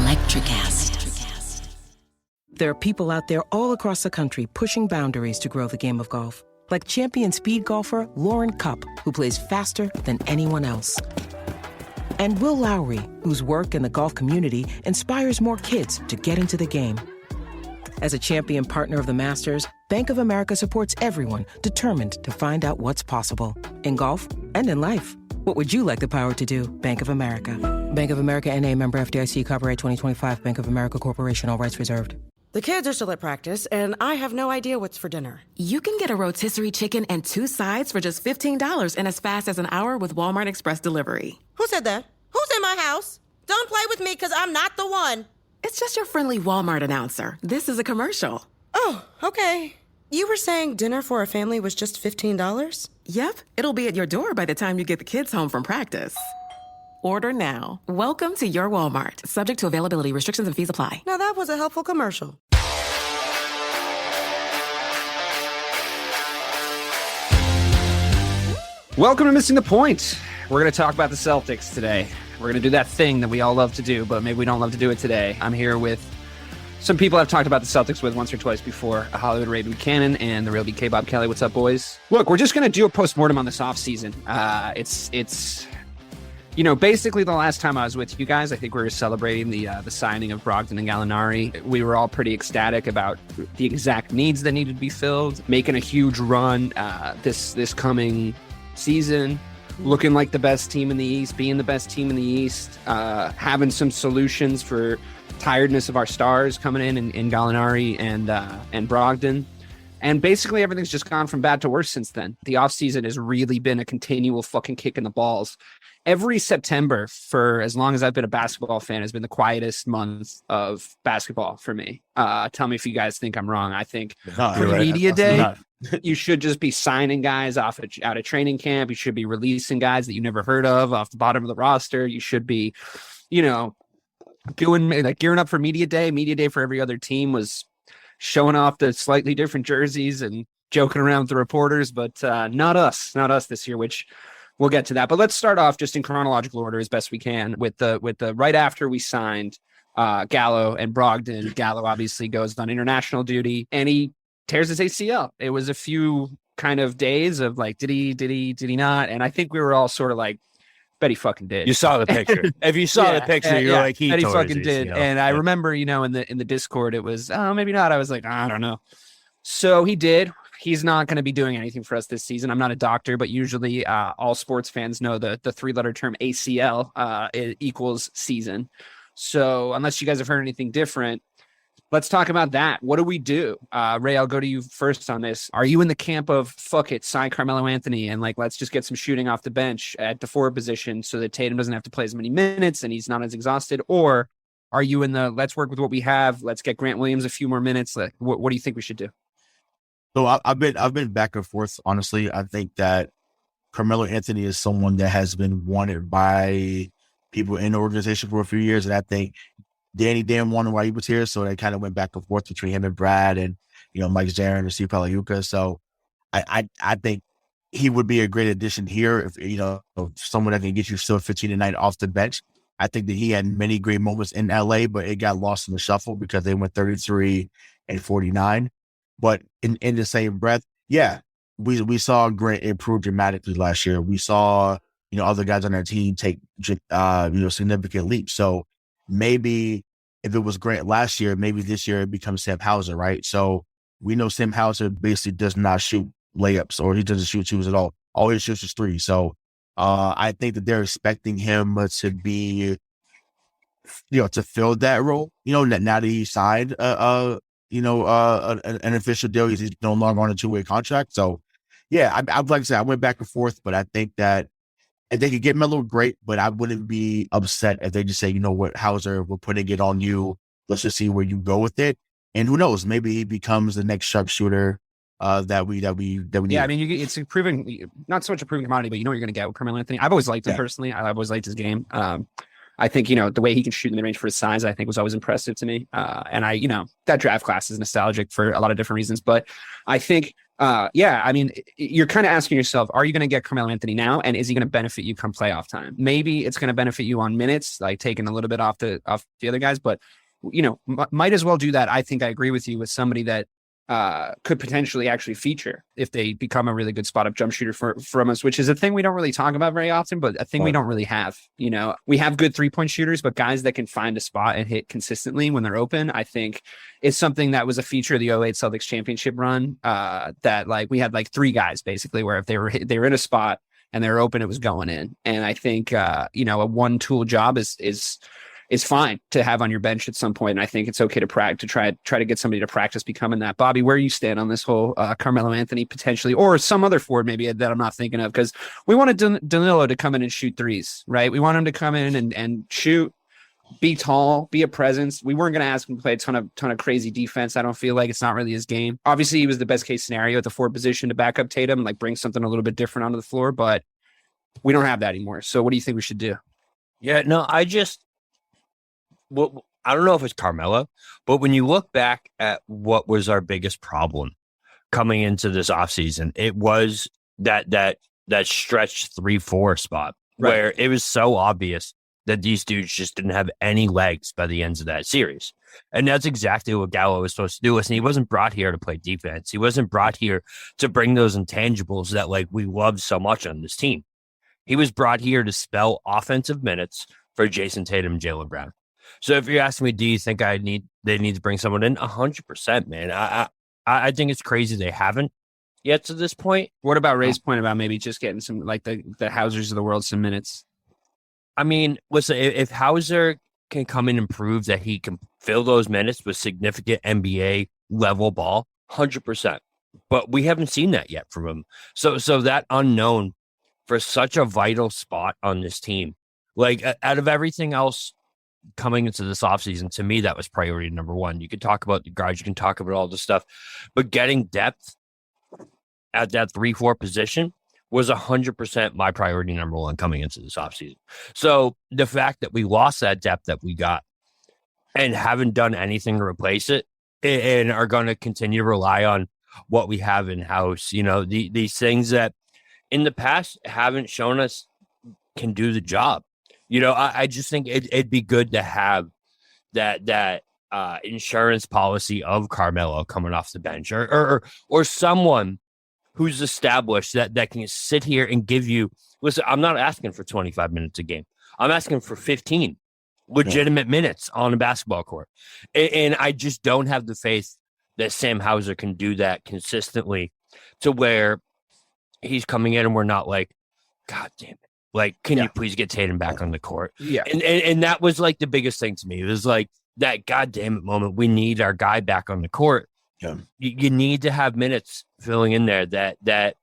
Electricast. There are people out there all across the country pushing boundaries to grow the game of golf. Like champion speed golfer Lauren Cupp, who plays faster than anyone else. And Will Lowry, whose work in the golf community inspires more kids to get into the game. As a champion partner of the Masters, Bank of America supports everyone determined to find out what's possible. In golf and in life. What would you like the power to do? Bank of America. Bank of America N.A. member FDIC, copyright 2025, Bank of America Corporation, all rights reserved. The kids are still at practice, and I have no idea what's for dinner. You can get a rotisserie chicken and 2 sides for just $15 in as fast as an hour with Walmart Express Delivery. Who said that? Who's in my house? Don't play with me, because I'm not the one. It's just your friendly Walmart announcer. This is a commercial. Oh, okay. You were saying dinner for a family was just $15? Yep, it'll be at your door by the time you get the kids home from practice. Order now. Welcome to your Walmart. Subject to availability, restrictions and fees apply. Now that was a helpful commercial. Welcome to Missing the Point. We're going to talk about the Celtics today. We're going to do that thing that we all love to do, but maybe we don't love to do it today. I'm here with some people I've talked about the Celtics with once or twice before, Hollywood Ray Buchanan and the real BK Bob Kelly. What's up, boys? Look, we're just going to do a postmortem on this offseason. It's basically the last time I was with you guys, I think we were celebrating the signing of Brogdon and Gallinari. We were all pretty ecstatic about the exact needs that needed to be filled, making a huge run this coming season, looking like the best team in the East, being the best team in the East, having some solutions for tiredness of our stars coming in Gallinari and Brogdon. And basically everything's just gone from bad to worse since then. The offseason has really been a continual fucking kick in the balls. Every September, for as long as I've been a basketball fan, has been the quietest month of basketball for me. Tell me if you guys think I'm wrong. I think media day, you should just be signing guys out of training camp. You should be releasing guys that you never heard of off the bottom of the roster. You should be, gearing up for media day. Media day for every other team was showing off the slightly different jerseys and joking around with the reporters, but not us this year, which we'll get to that. But let's start off just in chronological order as best we can with the right after we signed Gallo and Brogdon. Gallo obviously goes on international duty and he tears his ACL. It was a few kind of days of like, did he not? And I think we were all sort of like, bet he fucking did. You saw the picture. If you saw the picture, you're like, he fucking did. And I remember, in the Discord, it was, oh, maybe not. I was like, I don't know. So he did. He's not going to be doing anything for us this season. I'm not a doctor, but usually all sports fans know the 3-letter term ACL it equals season. So unless you guys have heard anything different, let's talk about that. What do we do? Ray, I'll go to you first on this. Are you in the camp of fuck it, sign Carmelo Anthony and let's just get some shooting off the bench at the forward position so that Tatum doesn't have to play as many minutes and he's not as exhausted? Or are you in the let's work with what we have, let's get Grant Williams a few more minutes? What do you think we should do? So I've been back and forth. Honestly, I think that Carmelo Anthony is someone that has been wanted by people in the organization for a few years, and I think Danny didn't want him while he was here, so they kind of went back and forth between him and Brad and Mike Zarin and Steve Pagliuca. So I think he would be a great addition here if someone that can get you still 15 a night off the bench. I think that he had many great moments in LA, but it got lost in the shuffle because they went 33 and 49. But in the same breath, yeah, we saw Grant improve dramatically last year. We saw other guys on our team take significant leaps. So maybe if it was Grant last year, maybe this year it becomes Sam Hauser, right? So we know Sam Hauser basically does not shoot layups or he doesn't shoot twos at all. All he shoots is threes. So I think that they're expecting him to be, to fill that role. Now that he signed an official deal, he's no longer on a 2-way contract. So yeah, I'd like to say I went back and forth, but I think that if they could get Melo, great, but I wouldn't be upset if they just say, you know what, Hauser, we're putting it on you. Let's just see where you go with it. And who knows, maybe he becomes the next sharpshooter that we need. Yeah, I mean, it's improving, not so much a proven commodity, but you know what you're going to get with Carmelo Anthony. I've always liked him personally. I've always liked his game. I think, the way he can shoot in the mid-range for his size, I think was always impressive to me. And that draft class is nostalgic for a lot of different reasons. But I think Yeah, I mean, you're kind of asking yourself, are you going to get Carmelo Anthony now? And is he going to benefit you come playoff time? Maybe it's going to benefit you on minutes, like taking a little bit off the other guys, but might as well do that. I think I agree with you with somebody that could potentially actually feature if they become a really good spot up jump shooter from us, which is a thing we don't really talk about very often, but a thing we don't really have. We have good 3-point shooters, but guys that can find a spot and hit consistently when they're open, I think is something that was a feture of the 08 Celtics championship run. That like we had like 3 guys basically where if they were in a spot and they were open, it was going in. And I think a one tool job is fine to have on your bench at some point. And I think it's okay to try to get somebody to practice becoming that. Bobby, where you stand on this whole Carmelo Anthony potentially, or some other forward maybe that I'm not thinking of, because we wanted Danilo to come in and shoot threes, right? We want him to come in and shoot, be tall, be a presence. We weren't going to ask him to play a ton of crazy defense. I don't feel like it's not really his game. Obviously, he was the best case scenario at the forward position to back up Tatum, like bring something a little bit different onto the floor, but we don't have that anymore. So what do you think we should do? Yeah, no, well, I don't know if it's Carmelo, but when you look back at what was our biggest problem coming into this offseason, it was that stretch 3-4 spot where it was so obvious that these dudes just didn't have any legs by the ends of that series. And that's exactly what Gallo was supposed to do. And he wasn't brought here to play defense. He wasn't brought here to bring those intangibles that like we love so much on this team. He was brought here to spell offensive minutes for Jayson Tatum and Jaylen Brown. So if you're asking me, do you think they need to bring someone in? 100%, man. I think it's crazy they haven't yet to this point. What about Ray's point about maybe just getting some, like the Hausers of the world, some minutes? I mean, listen, if Hauser can come in and prove that he can fill those minutes with significant NBA level ball, 100%. But we haven't seen that yet from him. So that unknown for such a vital spot on this team, like out of everything else coming into this offseason, to me, that was priority number one. You could talk about the guards, you can talk about all this stuff, but getting depth at that 3-4 position was 100% my priority number one coming into this offseason. So the fact that we lost that depth that we got and haven't done anything to replace it and are going to continue to rely on what we have in-house, these things that in the past haven't shown us can do the job. I just think it'd be good to have that insurance policy of Carmelo coming off the bench or someone who's established that can sit here and give you, listen, I'm not asking for 25 minutes a game. I'm asking for 15 legitimate minutes on a basketball court. And I just don't have the faith that Sam Hauser can do that consistently to where he's coming in and we're not like, God damn it. Like, can you please get Tatum back on the court? Yeah. And that was like the biggest thing to me. It was like that goddamn it moment. We need our guy back on the court. Yeah. You need to have minutes filling in there that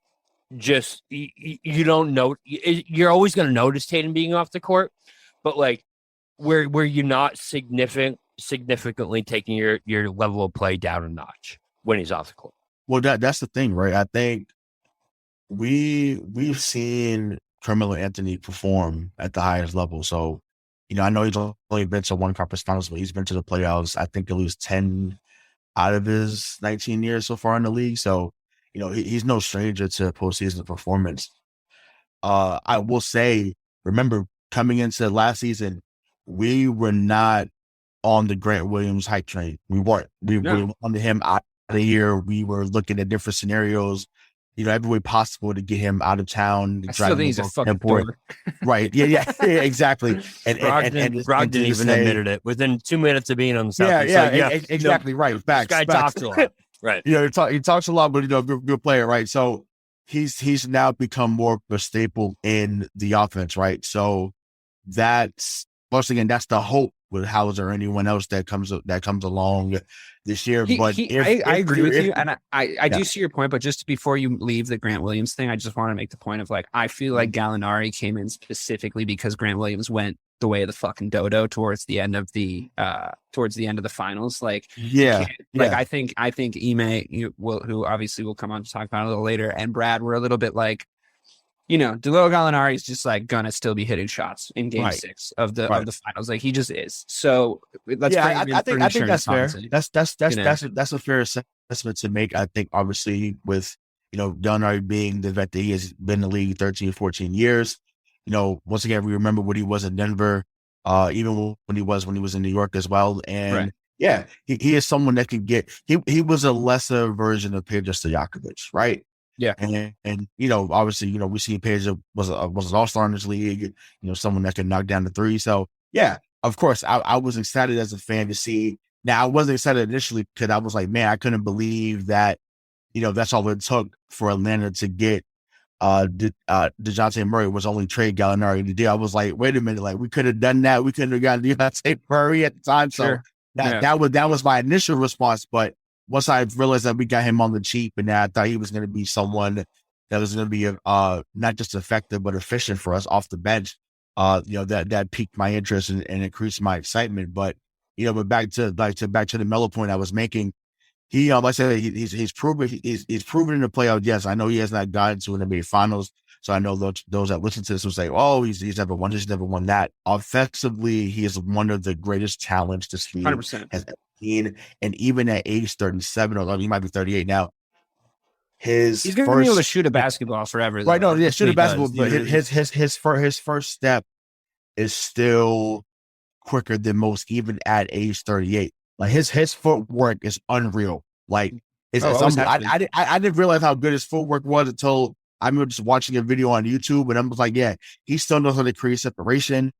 just you don't know. You're always going to notice Tatum being off the court, but like where you're not significantly taking your level of play down a notch when he's off the court. Well, that's the thing, right? I think we've seen Carmelo Anthony perform at the highest level. So, I know he's only been to one conference finals, but he's been to the playoffs. I think he'll lose 10 out of his 19 years so far in the league. So, he's no stranger to postseason performance. I will say, remember, coming into last season, we were not on the Grant Williams hype train. We weren't. We wanted him out of the year. We were looking at different scenarios, every way possible to get him out of town. I still think he's a fucking dork. Right. Yeah, exactly. And Brogdon even admitted it within 2 minutes of being on the Celtics. Exactly. Right. Facts. This guy talks a lot. Right. He talks a lot, but good player, right? So he's now become more of a staple in the offense, right? So that's once again, that's the hope with Hauser or anyone else that comes along this year. I agree with you, and I do see your point. But just before you leave the Grant Williams thing, I just want to make the point of like I feel like Gallinari came in specifically because Grant Williams went the way of the fucking dodo towards the end of the finals. Like I think Ime, who obviously will come on to talk about a little later, and Brad were a little bit like, Danilo Gallinari is just like gonna still be hitting shots in Game 6 of the finals. Like he just is. So let's bring him in. I think that's fair. That's a fair assessment to make. I think obviously with Gallinari being the vet that he has been in the league 13, 14 years. Once again, we remember what he was in Denver, even when he was in New York as well. And he is someone that can get, he was a lesser version of Peja Stojakovic, right? Yeah. And obviously, we see Peja was an all-star in this league, someone that can knock down the three. So yeah, of course, I was excited as a fan to see. Now I wasn't excited initially because I was like, man, I couldn't believe that, that's all it took for Atlanta to get DeJounte Murray was only trade Gallinari the deal. I was like, wait a minute, like we could have done that. We could have gotten DeJounte Murray at the time. So that was my initial response. But once I realized that we got him on the cheap, and I thought he was going to be someone that was going to be not just effective but efficient for us off the bench, that piqued my interest and increased my excitement. But back to the Melo point I was making. He, like I said, he's proven in the playoffs. Yes, I know he has not gotten to an NBA Finals, so I know those that listen to this will say, "Oh, he's never won this, he's never won that." Offensively, he is one of the greatest talents this league 100%. has ever seen, and even at age 37, or he might be 38 now, he's going to be able to shoot a basketball forever. Right? Though. No, yeah, shoot a basketball, but his first step is still quicker than most, even at age 38. Like his footwork is unreal. Like I didn't realize how good his footwork was until I remember just watching a video on YouTube, and I was like, yeah, he still knows how to create separation.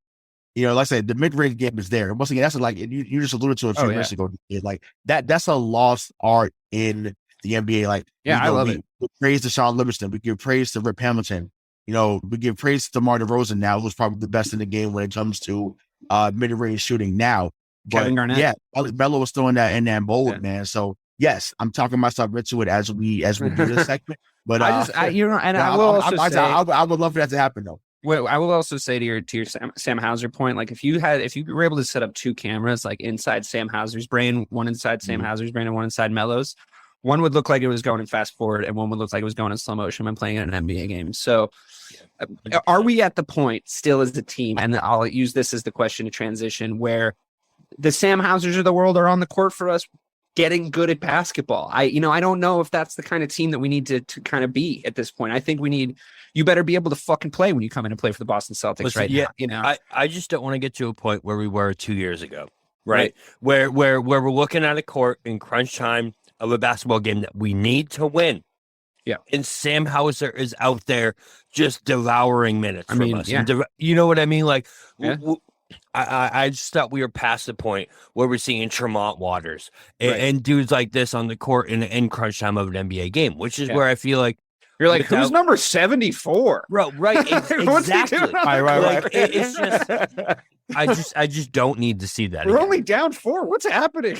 Like I said, the mid-range game is there. Once again, that's like you just alluded to a few minutes ago. Like that's a lost art in the NBA. Like I love it. We praise to Sean Livingston. We give praise to Rip Hamilton. We give praise to DeMar DeRozan now, who's probably the best in the game when it comes to mid-range shooting now. But Kevin Garnett. Yeah, Melo was still in that mold, man. So yes, I'm talking myself into it as we do this segment. But I will also say, I would love for that to happen though. Well, I will also say to your Sam Hauser point, like if you were able to set up two cameras, like inside Sam Hauser's brain, one inside Sam Hauser's brain and one inside Melo's, one would look like it was going in fast forward and one would look like it was going in slow motion when playing in an NBA game. So are we at the point still as a team, and I'll use this as the question to transition, where the Sam Hausers of the world are on the court for us getting good at basketball? I don't know if that's the kind of team that we need to kind of be at this point. I think you better be able to fucking play when you come in and play for the Boston Celtics. Listen, now. I just don't want to get to a point where we were 2 years ago, right? Where we're looking at a court in crunch time of a basketball game that we need to win. Yeah. And Sam Hauser is out there just devouring minutes from us. Yeah. You know what I mean? Like, I just thought we were past the point where we're seeing Tremont Waters and dudes like this on the court in crunch time of an NBA game, which is where I feel like you're like, who's number 74? Bro, right? Exactly. Right. It's just, I just don't need to see that. We're again. only down 4. What's happening?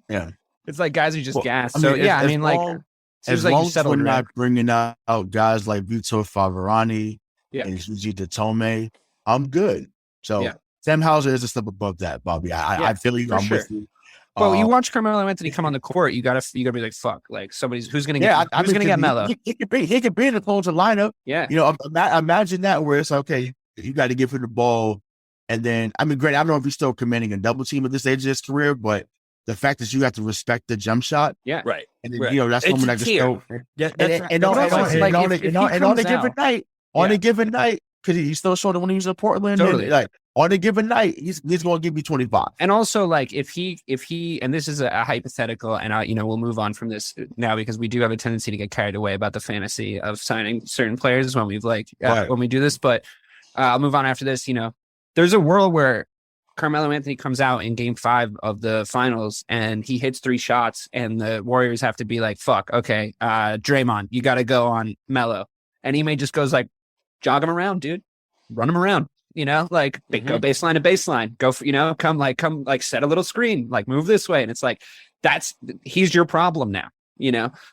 Yeah, it's like guys are just gassed. As long as we're not bringing out guys like Vitor Faverani and Yuji Datome, I'm good. So Sam Hauser is a step above that, Bobby. I feel you. I'm with you. Well, you watch Carmelo Anthony come on the court, you gotta be like, fuck, like who's gonna get Melo? He could be in the closer lineup. Yeah, imagine that where it's okay. You got to give him the ball, and then great. I don't know if he's still commanding a double team at this age of his career, but the fact that you have to respect the jump shot, right, and then, that's someone that just go. On a given night, because he's still showing when he was in Portland. Totally. And, on a given night, he's going to give you 25. And also, like, if he, and this is a hypothetical, and we'll move on from this now because we do have a tendency to get carried away about the fantasy of signing certain players when when we do this. But I'll move on after this. There's a world where Carmelo Anthony comes out in Game 5 of the finals and he hits 3 shots, and the Warriors have to be like, "Fuck, okay, Draymond, you got to go on Melo," and Ime just goes like, "Jog him around, dude, run him around." Go baseline to baseline, go for, come set a little screen, like move this way. And it's like, he's your problem now,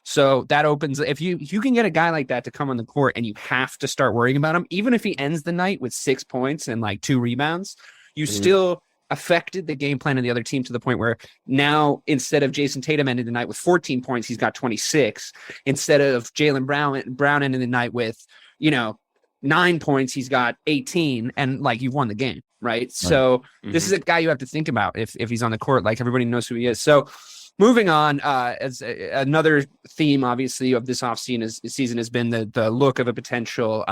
So that opens, if you can get a guy like that to come on the court and you have to start worrying about him, even if he ends the night with 6 points and 2 rebounds, you still affected the game plan of the other team to the point where now instead of Jayson Tatum ending the night with 14 points, he's got 26. Instead of Jaylen Brown ending the night with, 9 points, he's got 18, and you've won the game, right? So this is a guy you have to think about if he's on the court. Like, everybody knows who he is. So Moving on, another theme, obviously, of this offseason has been the look of a potential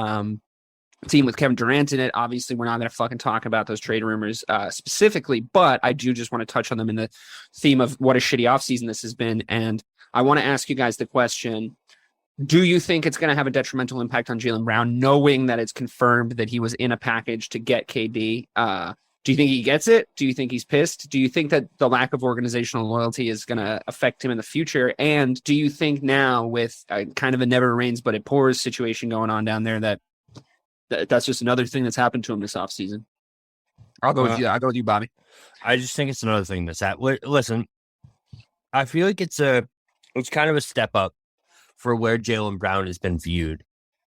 team with Kevin Durant in it. Obviously, we're not going to fucking talk about those trade rumors specifically, but I do just want to touch on them in the theme of what a shitty offseason this has been. And I want to ask you guys the question, do you think it's going to have a detrimental impact on Jaylen Brown, knowing that it's confirmed that he was in a package to get KD? Do you think he gets it? Do you think he's pissed? Do you think that the lack of organizational loyalty is going to affect him in the future? And do you think now, with kind of a never rains but it pours situation going on down there, that's just another thing that's happened to him this offseason? I'll go with you. I'll go with you, Bobby. I just think it's another thing that's happened. Listen, I feel like it's kind of a step up for where Jaylen Brown has been viewed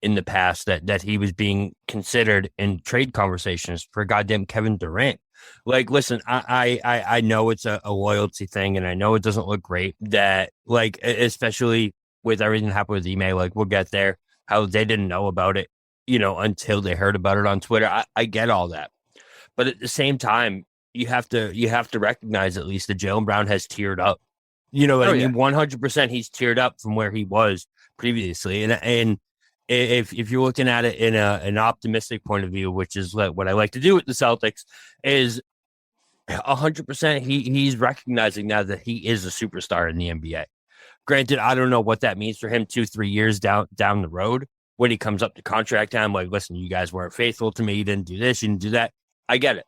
in the past, that he was being considered in trade conversations for goddamn Kevin Durant. Like, listen, I know it's a loyalty thing, and I know it doesn't look great, that, like, especially with everything that happened with Ime, like, we'll get there, how they didn't know about it, until they heard about it on Twitter. I get all that. But at the same time, you have to recognize at least that Jaylen Brown has tiered up. You know what I mean? 100% he's tiered up from where he was previously. And if you're looking at it in an optimistic point of view, which is what I like to do with the Celtics, is 100% he's recognizing now that he is a superstar in the NBA. Granted, I don't know what that means for him 2-3 years down the road when he comes up to contract time. Like, listen, you guys weren't faithful to me. You didn't do this. You didn't do that. I get it.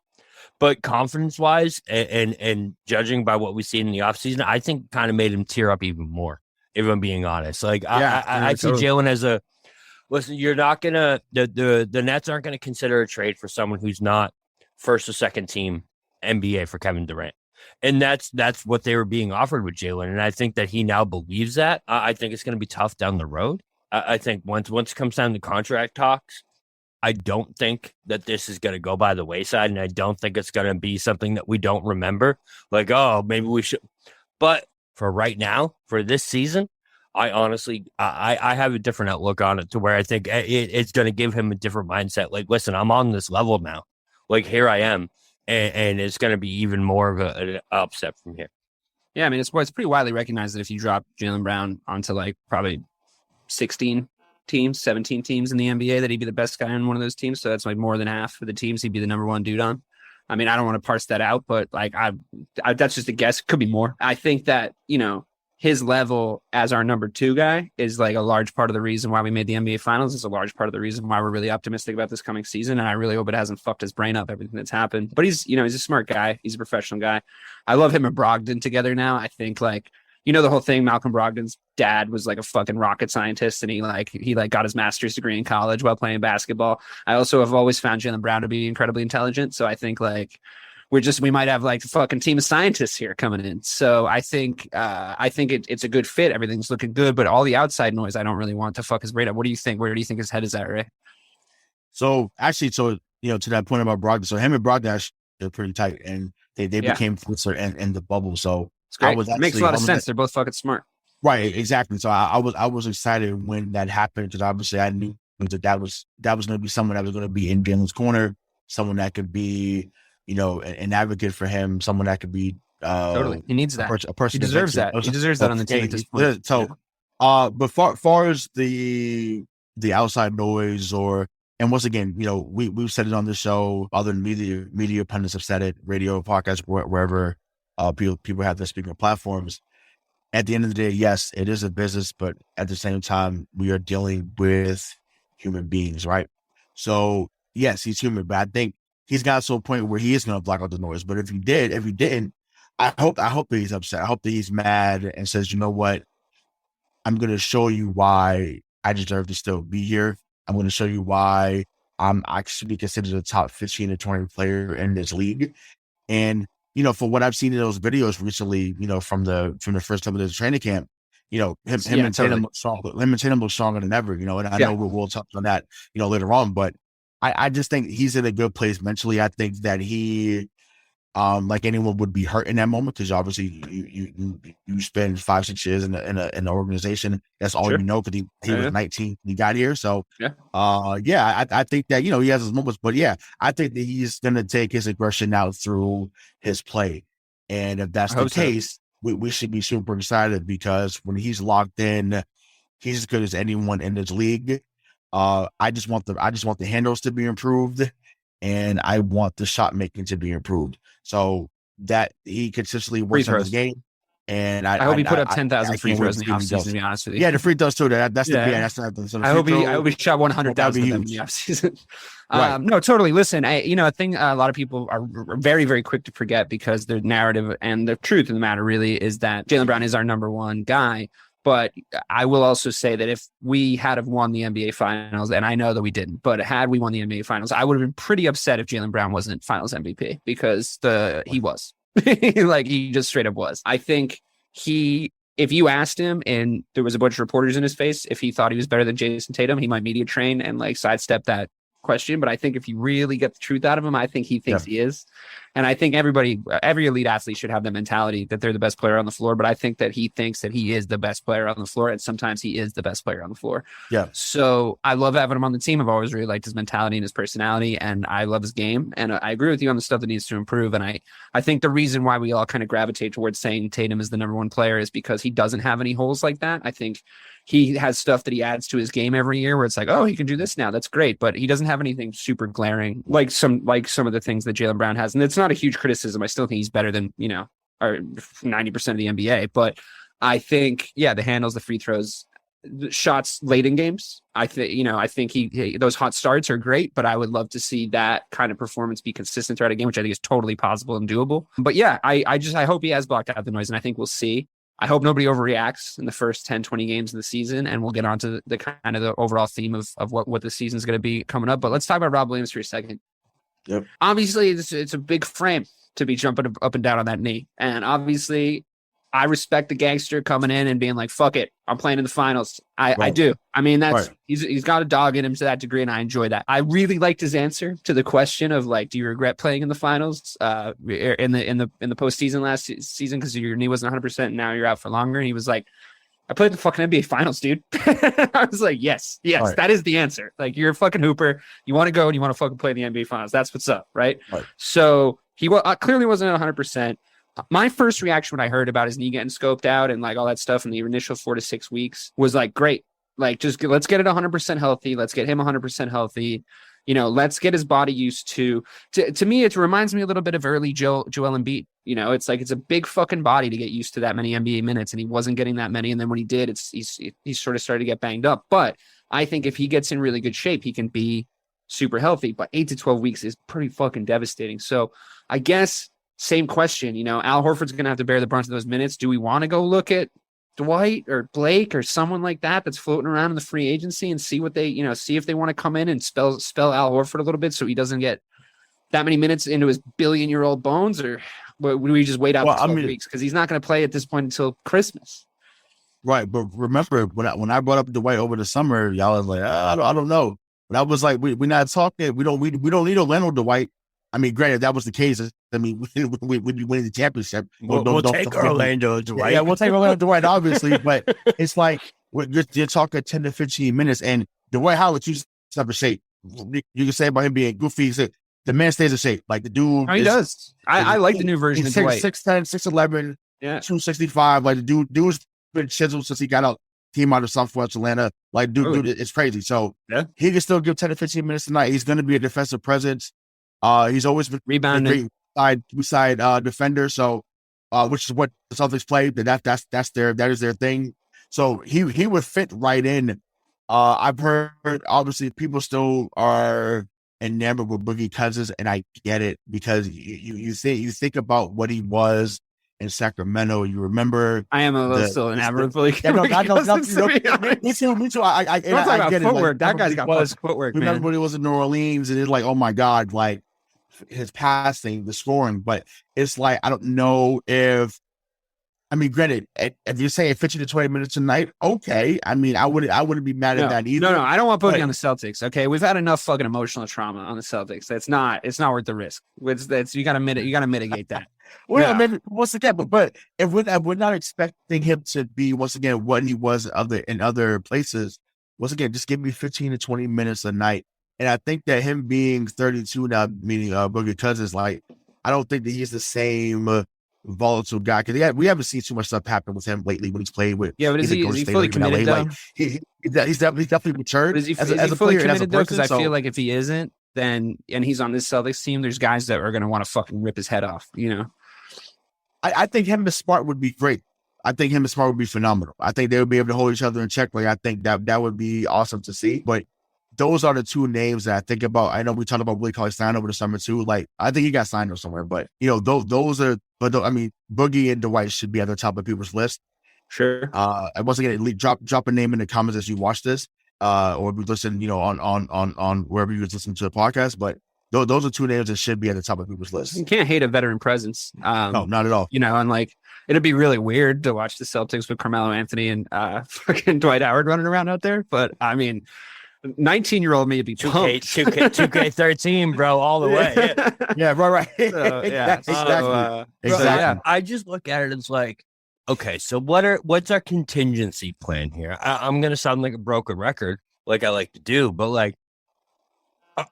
But confidence-wise and judging by what we've seen in the offseason, I think kind of made him tear up even more, if I'm being honest. Like, I see Jaylen as a... Listen, you're not going to... The Nets aren't going to consider a trade for someone who's not first or second team NBA for Kevin Durant. And that's what they were being offered with Jaylen. And I think that he now believes that. I think it's going to be tough down the road. I think once it comes down to contract talks, I don't think that this is going to go by the wayside, and I don't think it's going to be something that we don't remember. Like, oh, maybe we should. But for right now, for this season, I honestly, I have a different outlook on it, to where I think it's going to give him a different mindset. Like, listen, I'm on this level now. Like, here I am, and it's going to be even more of an upset from here. Yeah, I mean, it's pretty widely recognized that if you drop Jaylen Brown onto, like, probably 16 teams, 17 teams in the NBA, that he'd be the best guy on one of those teams. So that's like more than half of the teams he'd be the number one dude on. I mean, I don't want to parse that out, but like I that's just a guess. Could be more. I think that, his level as our number two guy is like a large part of the reason why we made the NBA Finals. Is a large part of the reason why we're really optimistic about this coming season. And I really hope it hasn't fucked his brain up, everything that's happened. But he's a smart guy. He's a professional guy. I love him and Brogdon together now. I think, like, the whole thing, Malcolm Brogdon's dad was like a fucking rocket scientist, and he got his master's degree in college while playing basketball. I also have always found Jaylen Brown to be incredibly intelligent. So I think, like, we might have like a fucking team of scientists here coming in. So I think it's a good fit. Everything's looking good, but all the outside noise, I don't really want to fuck his brain up. What do you think? Where do you think his head is at, Ray? So actually, to that point about Brogdon, so him and Brogdon are pretty tight, and they became friends in the bubble. So it makes a lot of sense. They're both fucking smart. Right, exactly. So I was excited when that happened, because obviously I knew that was going to be someone that was going to be in Jaylen's corner, someone that could be, an advocate for him, someone that could be totally. He needs that. A person he deserves that. He deserves that on the team at this point. So, but far as the outside noise, and once again, we've said it on the show, other media pundits have said it, radio, podcasts, wherever people have their speaking platforms. At the end of the day, yes, it is a business, but at the same time, we are dealing with human beings, right? So yes, he's human, but I think he's got to a point where he is going to block out the noise. But if he didn't, I hope that he's upset. I hope that he's mad and says, you know what, I'm going to show you why I deserve to still be here. I'm going to show you why I'm actually considered a top 15 to 20 player in this league. And, for what I've seen in those videos recently, from the first couple of days of training camp, him and Tatum look stronger than ever, and I know we'll touch on that, later on, but I just think he's in a good place mentally. I think that he, like anyone would be hurt in that moment, because obviously you spend 5-6 years in an organization. That's all because he was 19 when he got here. So I think that he has his moments, but I think that he's gonna take his aggression out through his play, and if that's the case, we should be super excited because when he's locked in, he's as good as anyone in this league. I just want the handles to be improved, and I want the shot making to be improved. So that he consistently works on his game. And I hope he put up 10,000 free throws in the offseason, to be honest with you. Yeah, the free throws too. That's the I hope he shot 100,000 of them in the offseason. Right. No, totally. Listen, a thing a lot of people are very, very quick to forget because the narrative and the truth of the matter really is that Jaylen Brown is our number one guy. But I will also say that if we had have won the NBA Finals, and I know that we didn't, but had we won the NBA Finals, I would have been pretty upset if Jaylen Brown wasn't Finals MVP because he was. Like, he just straight up was. I think if you asked him and there was a bunch of reporters in his face, if he thought he was better than Jayson Tatum, he might media train and like sidestep that question. But I think if you really get the truth out of him, I think he thinks he is. And I think every elite athlete should have the mentality that they're the best player on the floor. But I think that he thinks that he is the best player on the floor. And sometimes he is the best player on the floor. Yeah. So I love having him on the team. I've always really liked his mentality and his personality. And I love his game. And I agree with you on the stuff that needs to improve. And I think the reason why we all kind of gravitate towards saying Tatum is the number one player is because he doesn't have any holes like that. I think he has stuff that he adds to his game every year where it's like, oh, he can do this now. That's great. But he doesn't have anything super glaring like some of the things that Jaylen Brown has. And it's not a huge criticism. I still think he's better than, or 90% of the NBA. But I think, the handles, the free throws, the shots late in games. I think those hot starts are great, but I would love to see that kind of performance be consistent throughout a game, which I think is totally possible and doable. But I hope he has blocked out the noise, and I think we'll see. I hope nobody overreacts in the first 10, 20 games of the season, and we'll get on to the kind of the overall theme of what the season is going to be coming up. But let's talk about Rob Williams for a second. Yep. Obviously, it's a big frame to be jumping up and down on that knee. And obviously, I respect the gangster coming in and being like, fuck it, I'm playing in the finals. I do. I mean, he's got a dog in him to that degree, and I enjoy that. I really liked his answer to the question of like, do you regret playing in the finals in the postseason last season because your knee wasn't 100%, and now you're out for longer? And he was like, I played the fucking NBA Finals, dude. I was like, yes, right. That is the answer. Like, you're a fucking hooper. You want to go and you want to fucking play the NBA Finals. That's what's up, right? So he clearly wasn't at 100%. My first reaction when I heard about his knee getting scoped out and like all that stuff in the initial 4 to 6 weeks was like, great. Like, let's get it 100% healthy. Let's get him 100% healthy. Let's get his body used to me, it reminds me a little bit of early Joel Embiid. It's like, it's a big fucking body to get used to that many NBA minutes, and he wasn't getting that many. And then when he did, he sort of started to get banged up. But I think if he gets in really good shape, he can be super healthy. But 8 to 12 weeks is pretty fucking devastating. So I guess same question, Al Horford's going to have to bear the brunt of those minutes. Do we want to go look at Dwight or Blake or someone like that's floating around in the free agency and see what they, see if they want to come in and spell Al Horford a little bit so he doesn't get that many minutes into his billion-year-old bones? Or would we just wait out 12 weeks? Because he's not going to play at this point until Christmas. Right, but remember when I brought up Dwight over the summer, y'all was like, I don't know. But I was like, we're not talking. We don't need Orlando Dwight. I mean, granted, that was the case. I mean, we win the championship. We'll take Orlando Dwight. Yeah, we'll take Orlando Dwight, obviously. But it's like you're talking 10 to 15 minutes, and Dwight Howard, you step in shape. You can say about him being goofy. The man stays in shape. Like the dude, he does. I like the new version of Dwight. 6'10", 6'11", 265. Like the dude's been chiseled since he got out. Team out of Southwest Atlanta. Like, dude, it's crazy. So he can still give 10 to 15 minutes tonight. He's going to be a defensive presence. He's always been rebounding, side defender. So, which is what the Celtics play. That is their thing. So he would fit right in. I've heard obviously people still are enamored with Boogie Cousins, and I get it because you think about what he was in Sacramento. You remember? I am a little still enamored with Boogie Cousins. Me too. I get footwork. It. Like, that guy's got footwork. Remember when he was in New Orleans, and it's like, oh my god, like his passing, the scoring. But it's like, I don't know if. I mean, granted, if you're saying 15 to 20 minutes a night, okay. I mean, I wouldn't be mad at that either. No, I don't want Boogie on the Celtics. Okay, we've had enough fucking emotional trauma on the Celtics. It's not worth the risk. You got to mitigate that. Well, maybe once again, but if we're not expecting him to be once again what he was in other places, once again, just give me 15 to 20 minutes a night. And I think that him being 32 now, meaning Boogie Cousins, like I don't think that he's the same volatile guy. Because we haven't seen too much stuff happen with him lately when he's played with. Yeah, but is he State fully or even committed LA. though? Like, he's definitely matured. But is he as a fully player and as a committed though? Because person. I feel like if he isn't, then and he's on this Celtics team, there's guys that are going to want to fucking rip his head off. You know, I think him and Smart would be great. I think him and Smart would be phenomenal. I think they would be able to hold each other in check. Like I think that would be awesome to see. But those are the two names that I think about. I know we talked about Willie Cauley-Stein over the summer too. Like I think he got signed or somewhere. But those are. But I mean, Boogie and Dwight should be at the top of people's list. sure. And once again, drop a name in the comments as you watch this, or we listen, on wherever you listen to the podcast. But those are two names that should be at the top of people's list. You can't hate a veteran presence. No, not at all. And like it'd be really weird to watch the Celtics with Carmelo Anthony and fucking Dwight Howard running around out there. But I mean, 19-year-old me would be pumped. 2K13, bro, all the way. Yeah, right. So, yeah. Exactly. Exactly. I just look at it as like, okay, so what's our contingency plan here? I'm gonna sound like a broken record, like I like to do, but like,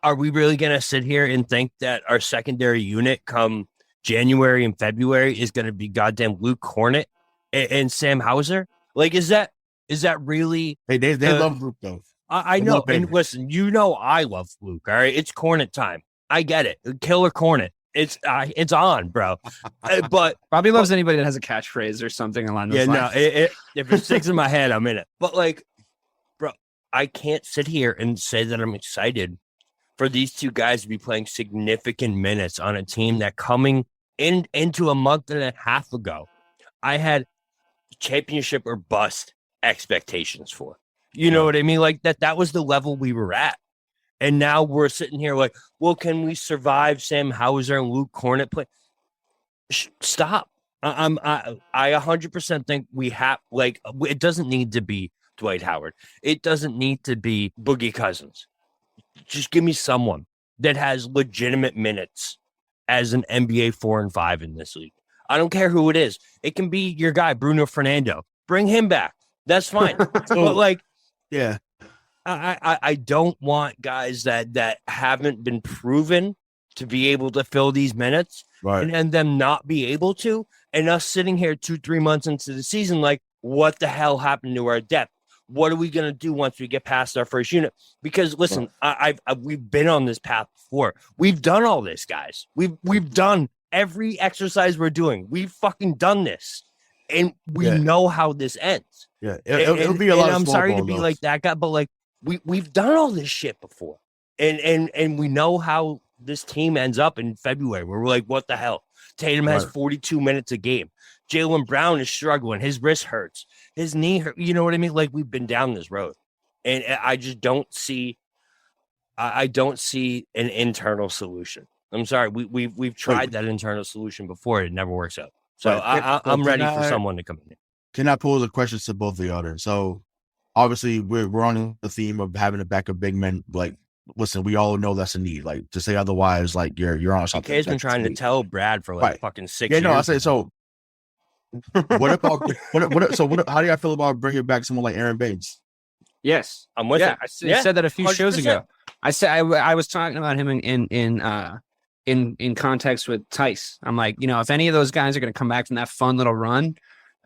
are we really gonna sit here and think that our secondary unit come January and February is gonna be goddamn Luke Kornet and Sam Hauser? Like, is that really? Hey, they love Luke though. I know, and listen, I love Luke. All right, it's Kornet time. I get it, killer Kornet. It's on, bro. But Bobby loves anybody that has a catchphrase or something along those lines. If it sticks in my head, I'm in it. But like, bro, I can't sit here and say that I'm excited for these two guys to be playing significant minutes on a team that coming into a month and a half ago, I had championship or bust expectations for. You know what I mean? Like that was the level we were at. And now we're sitting here like, well, can we survive Sam Hauser and Luke Kornet play? Stop. I 100% think we have, like, it doesn't need to be Dwight Howard. It doesn't need to be Boogie Cousins. Just give me someone that has legitimate minutes as an NBA 4 and 5 in this league. I don't care who it is. It can be your guy, Bruno Fernando. Bring him back. That's fine. But like, yeah. I don't want guys that haven't been proven to be able to fill these minutes, right, and them not be able to, and us sitting here 2-3 months into the season like, what the hell happened to our depth? What are we gonna do once we get past our first unit? Because listen, we've been on this path before. We've done all this, guys. We've done every exercise we're doing. We've fucking done this, and we know how this ends. Yeah, it'll be a lot. I'm sorry to be like that guy, but like. We've done all this shit before, and we know how this team ends up in February. Where we're like, what the hell? Tatum has 42 minutes a game. Jaylen Brown is struggling. His wrist hurts. His knee hurt. You know what I mean? Like we've been down this road, and I just don't see. I don't see an internal solution. I'm sorry. We've tried that internal solution before. It never works out. So I'm ready for someone to come in. Can I pose a question to both of y'all there? So. Obviously, we're on the theme of having a backup big men. Like, listen, we all know that's a need. Like, to say otherwise, like you're on something. DK's been trying to tell Brad for like fucking 6 years. Yeah, no, I say so. What about how do y'all feel about bringing back someone like Aaron Baines? Yes, I'm with it. I said that a few 100%. Shows ago. I said I was talking about him in context with Tice. I'm like, if any of those guys are going to come back from that fun little run,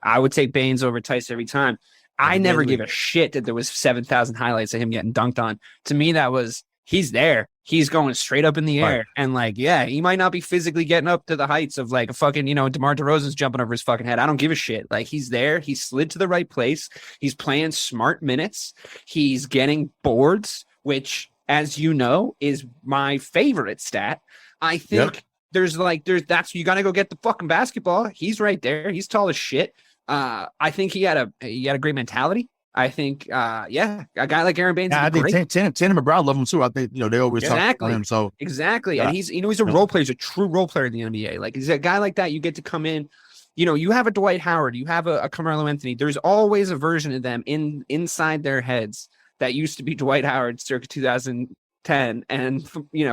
I would take Baines over Tice every time. I never gave a shit that there was 7,000 highlights of him getting dunked on. To me, that was, he's there. He's going straight up in the air. And like, yeah, he might not be physically getting up to the heights of like a fucking, DeMar DeRozan's jumping over his fucking head. I don't give a shit. Like he's there. He slid to the right place. He's playing smart minutes. He's getting boards, which, as you know, is my favorite stat. I think there's that's, you got to go get the fucking basketball. He's right there. He's tall as shit. I think he had a great mentality. I think, a guy like Aaron Baines. Yeah, I think Tatum and Brown love him too. I think they always talk about him. So exactly, and he's he's a role player. He's a true role player in the NBA. Like he's a guy like that. You get to come in. You have a Dwight Howard. You have a Carmelo Anthony. There's always a version of them inside their heads that used to be Dwight Howard circa 2010 and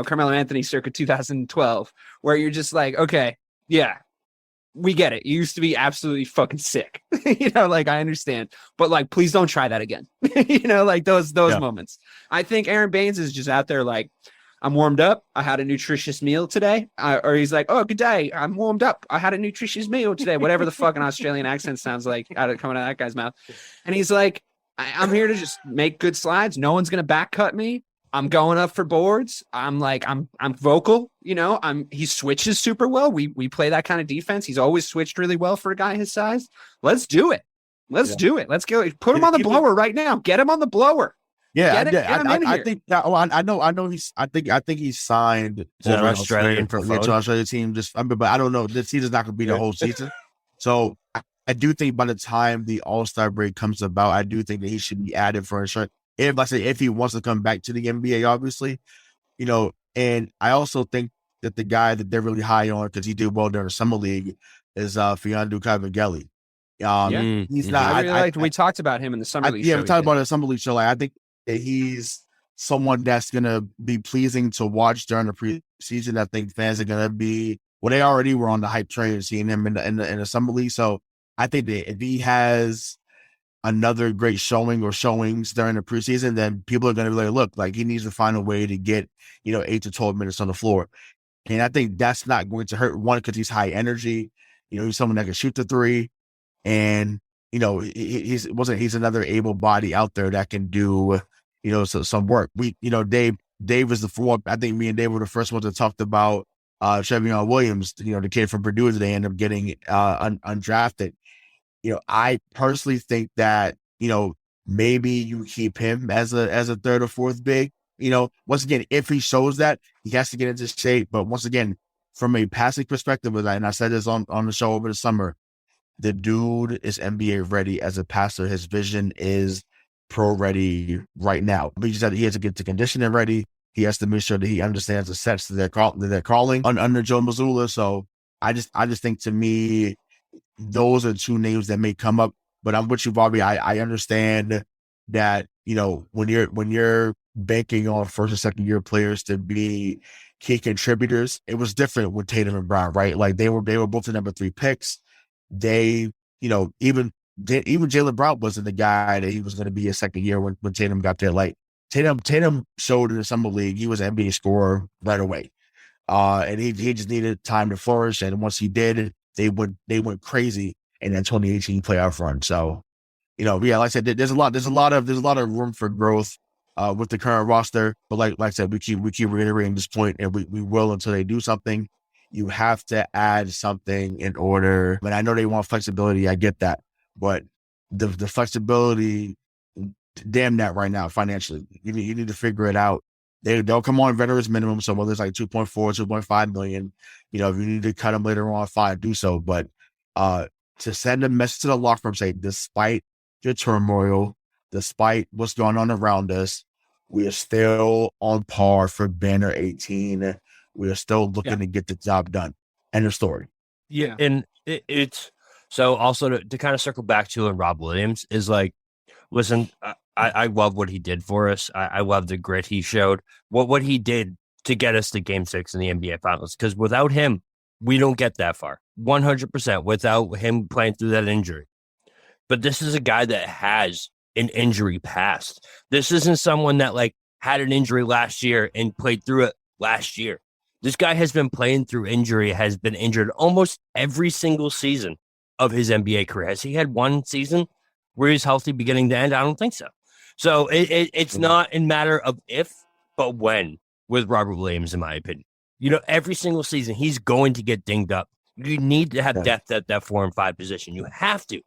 Carmelo Anthony circa 2012, where you're just like, okay, yeah. We get it. You used to be absolutely fucking sick. Like I understand, but like, please don't try that again. Like those moments. I think Aaron Baines is just out there like, I'm warmed up. I had a nutritious meal today. Or he's like, oh, good day. I'm warmed up. I had a nutritious meal today. Whatever the fucking Australian accent sounds like coming out of that guy's mouth. And he's like, I'm here to just make good slides. No one's going to back cut me. I'm going up for boards. I'm vocal, he switches super well. We play that kind of defense. He's always switched really well for a guy his size. Let's do it. Let's do it. Let's go. Put him on the blower right now. Get him on the blower. Yeah, I think that. Well, I know he's. I think he's signed to an Australian to Australian team. But I don't know. This season's not going to be the whole season. So I do think by the time the All-Star break comes about, I do think that he should be added for insurance. If he wants to come back to the NBA, obviously, And I also think that the guy that they're really high on because he did well during the summer league is Fernando Cavaghelli. He's not. We talked about him in the summer league. Yeah, we talked about the summer league show. I think that he's someone that's gonna be pleasing to watch during the preseason. I think fans are gonna be. Well, they already were on the hype train seeing him in the summer league. So I think that if he has another great showing or showings during the preseason, then people are gonna be like, look, like he needs to find a way to get 8 to 12 minutes on the floor. And I think that's not going to hurt one because he's high energy. He's someone that can shoot the three. And, he's another able body out there that can do, some work. Dave was the fourth. I think me and Dave were the first ones that talked about Trevion Williams, the kid from Purdue that they ended up getting undrafted. I personally think that, maybe you keep him as a third or fourth big. Once again, if he shows that, he has to get into shape. But once again, from a passing perspective, and I said this on the show over the summer, the dude is NBA ready as a passer. His vision is pro ready right now. But he has to get the conditioning ready. He has to make sure that he understands the sets that they're calling under Joe Mazzulla. So I just think, to me, those are two names that may come up. But I'm with you, Bobby. I understand that when you're banking on first and second year players to be key contributors, it was different with Tatum and Brown, right? Like they were both the number 3 picks. They, even Jaylen Brown wasn't the guy that he was going to be a second year when Tatum got there. Like Tatum showed in the summer league he was an NBA scorer right away, and he just needed time to flourish. And once he did, they went crazy in that 2018 playoff run. So, like I said, there's a lot of room for growth with the current roster. But like I said, we keep reiterating this point, and we will until they do something. You have to add something in order. I know they want flexibility. I get that. But the flexibility, damn that right now financially. You need to figure it out. They'll come on veterans minimum. So whether it's like 2.4, 2.5 million, if you need to cut them later on, fine, do so. But to send a message to the locker room, say, despite the turmoil, despite what's going on around us, we are still on par for banner 18. We are still looking to get the job done. End of story. Yeah. And it's so also to kind of circle back to Rob Williams is like, listen, I love what he did for us. I love the grit he showed. What he did to get us to Game 6 in the NBA Finals. Because without him, we don't get that far. 100% without him playing through that injury. But this is a guy that has an injury past. This isn't someone that like had an injury last year and played through it last year. This guy has been playing through injury, has been injured almost every single season of his NBA career. Has he had one season where he's healthy beginning to end? I don't think so. So it's not a matter of if, but when with Robert Williams, in my opinion. Every single season, he's going to get dinged up. You need to have depth at that 4 and 5 position. You have to.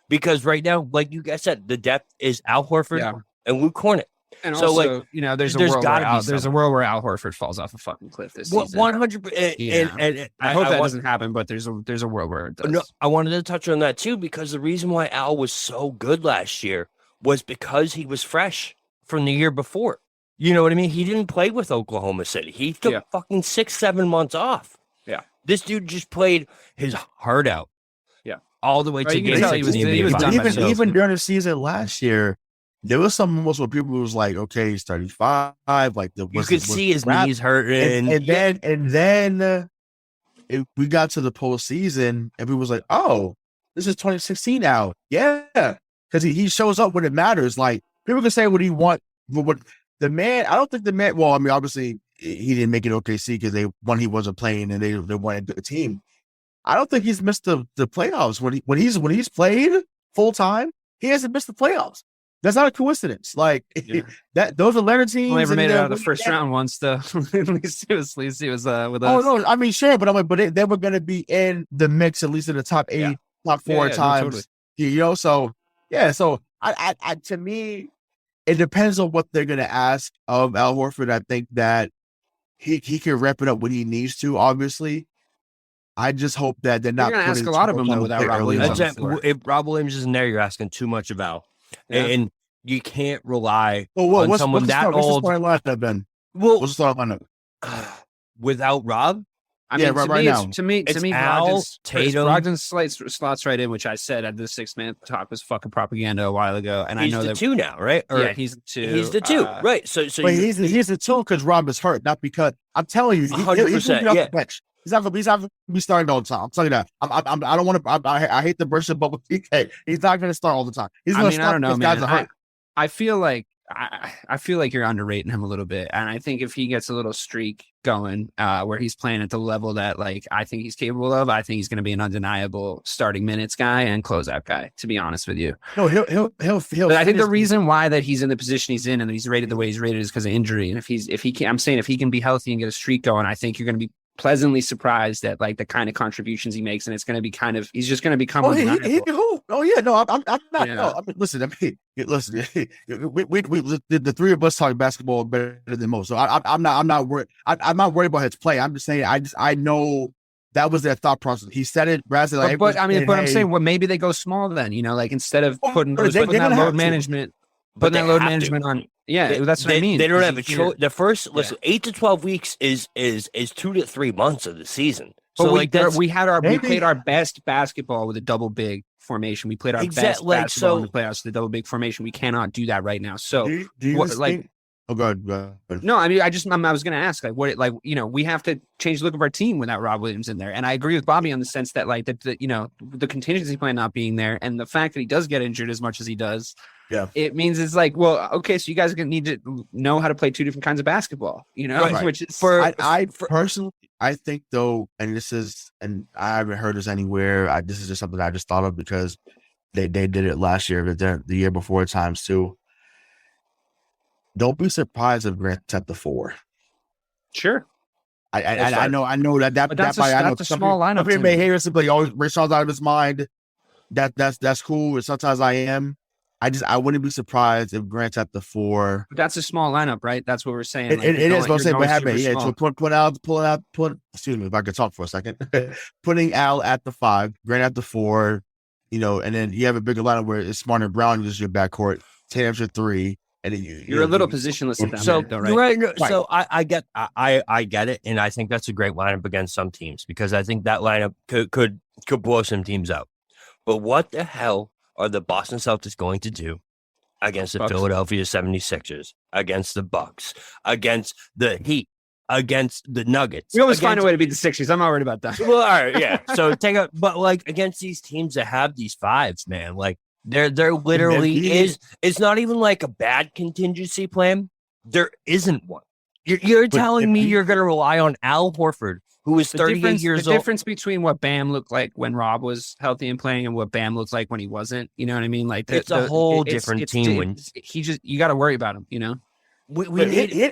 Because right now, like you guys said, the depth is Al Horford and Luke Kornet. And so, also, there's a world where Al Horford falls off a fucking cliff this season. 100%. And I hope that doesn't happen, but there's a world where it does. No, I wanted to touch on that too, because the reason why Al was so good last year was because he was fresh from the year before. You know what I mean? He didn't play with Oklahoma City. He took fucking 6-7 months off. Yeah. This dude just played his heart out. Yeah. All the way to Game 6 even during the season last year, there was some moments where people was like, okay, he's 35. Like you could see his knees hurting. And then we got to the postseason and we was like, oh, this is 2016 now. Yeah. Because he shows up when it matters. Like people can say what he want, but what the man, I don't think the man, well, I mean, obviously he didn't make it OKC because he wasn't playing and they wanted a team. I don't think he's missed the playoffs when he's played full time. He hasn't missed the playoffs. That's not a coincidence. Like those Atlanta teams never made it out of the first round once, though. At least it was with us. Oh no, I mean sure, but they were going to be in the mix at least in the top 8, top 4 times. No, totally. You know, so yeah, so I to me, it depends on what they're going to ask of Al Horford. I think that he can wrap it up when he needs to. Obviously, I just hope that they're not going to ask a lot of them though without Rob Williams. If Rob Williams isn't there, you're asking too much of Al. Yeah. And you can't rely on someone that old. What's the starting lineup then? What's the starting lineup? Without Rob? I mean, right now. To me, Al, Tatum. Brogdon slots right in, which I said at the 6-man talk was fucking propaganda a while ago. And he's I know the 2 now, right? Yeah, he's the 2. He's the 2, right? So but he's the 2 because Rob is hurt, not because I'm telling you, he's going to be off the bench. He's not going to be starting all the time. I'm telling you that. I don't want to. I hate the burst of bubble PK. He's not going to start all the time. He's going to start. I don't know, man. I feel like you're underrating him a little bit, and I think if he gets a little streak going, where he's playing at the level that like I think he's capable of, I think he's going to be an undeniable starting minutes guy and closeout guy. To be honest with you, no, he'll. But I think the reason why that he's in the position he's in and he's rated the way he's rated is because of injury. And if he can be healthy and get a streak going, I think you're going to be pleasantly surprised at like the kind of contributions he makes, and it's going to be he's just going to become. I'm not. No, I mean, listen. We the 3 of us talk basketball better than most, so I'm not worried. I'm not worried about his play. I'm just saying I know that was their thought process. He said it. But I'm saying, well, maybe they go small then. You know, like instead of putting that load management. But that load management on, that's what I mean. They don't have a choice. The first 8 to 12 weeks is 2 to 3 months of the season. So but we played our best basketball with a double big formation. We played our best basketball in the playoffs with a double big formation. We cannot do that right now. So do you think? Oh, go ahead. No, I mean, I was going to ask, like, what, like, you know, we have to change the look of our team without Rob Williams in there. And I agree with Bobby on the sense that, like, the contingency plan not being there and the fact that he does get injured as much as he does. Yeah, it means it's like, well, okay, so you guys are gonna need to know how to play 2 different kinds of basketball, you know. Right. Which is personally, I think though, and I haven't heard this anywhere. This is just something I just thought of because they did it last year, but the year before at times too. Don't be surprised if Grant's at the 4. Sure, I know that that's a small lineup. Some people may hear somebody always Rayshaw's out of his mind. That's cool. And sometimes I am. I wouldn't be surprised if Grant's at the 4. But that's a small lineup, right? That's what we're saying. It is. But I'm saying, what happened? Yeah. So excuse me, if I could talk for a second. Putting Al at the 5, Grant at the 4, you know, and then you have a bigger lineup where it's Smart and Brown is your backcourt, Tatum's your 3, and then you're a little positionless at that point, though, right? Right. So I get it, and I think that's a great lineup against some teams because I think that lineup could blow some teams out. But what the hell are the Boston Celtics going to do against the Philadelphia 76ers, against the Bucks, against the Heat, against the Nuggets? We always find a way to beat the Sixers. I'm not worried about that. Well, all right, yeah. So but like against these teams that have these 5s, man, like there literally is. It's not even like a bad contingency plan. There isn't one. You're telling me you're going to rely on Al Horford, who is 38 years old. The difference between what Bam looked like when Rob was healthy and playing and what Bam looks like when he wasn't, you know what I mean? Like it's a whole different team. When you got to worry about him, you know. He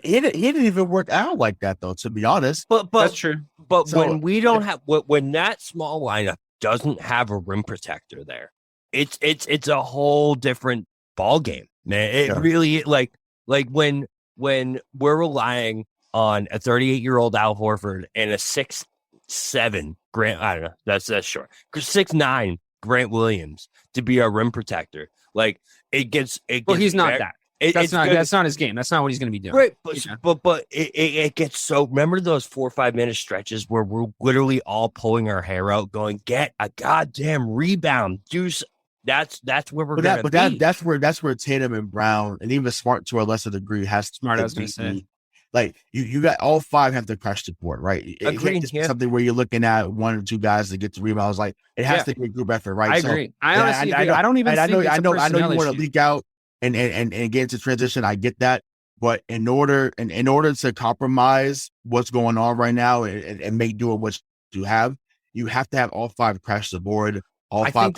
didn't even work out like that though, to be honest. But that's true. But when we don't have when that small lineup doesn't have a rim protector there, it's a whole different ball game, man. It really like when we're relying on a 38-year-old Al Horford and a 6'7" Grant, I don't know, that's short, 6'9" Grant Williams to be our rim protector. Like it gets well, he's not that. That's not his game. That's not what he's going to be doing. Right, but it gets so. Remember those 4 or 5 minute stretches where we're literally all pulling our hair out, going, "Get a goddamn rebound, deuce." That's where we're going to be. That's where Tatum and Brown and even Smart to a lesser degree has Smart. I was going to say. Like you got all 5 have to crash the board, right? It's something where you're looking at 1 or 2 guys to get the rebounds. Like it has to be a group effort, right? I agree. I honestly agree. I don't even. I know you want to leak out and get into transition. I get that, But in order to compromise what's going on right now and make do with what you have to have all 5 crash the board. I think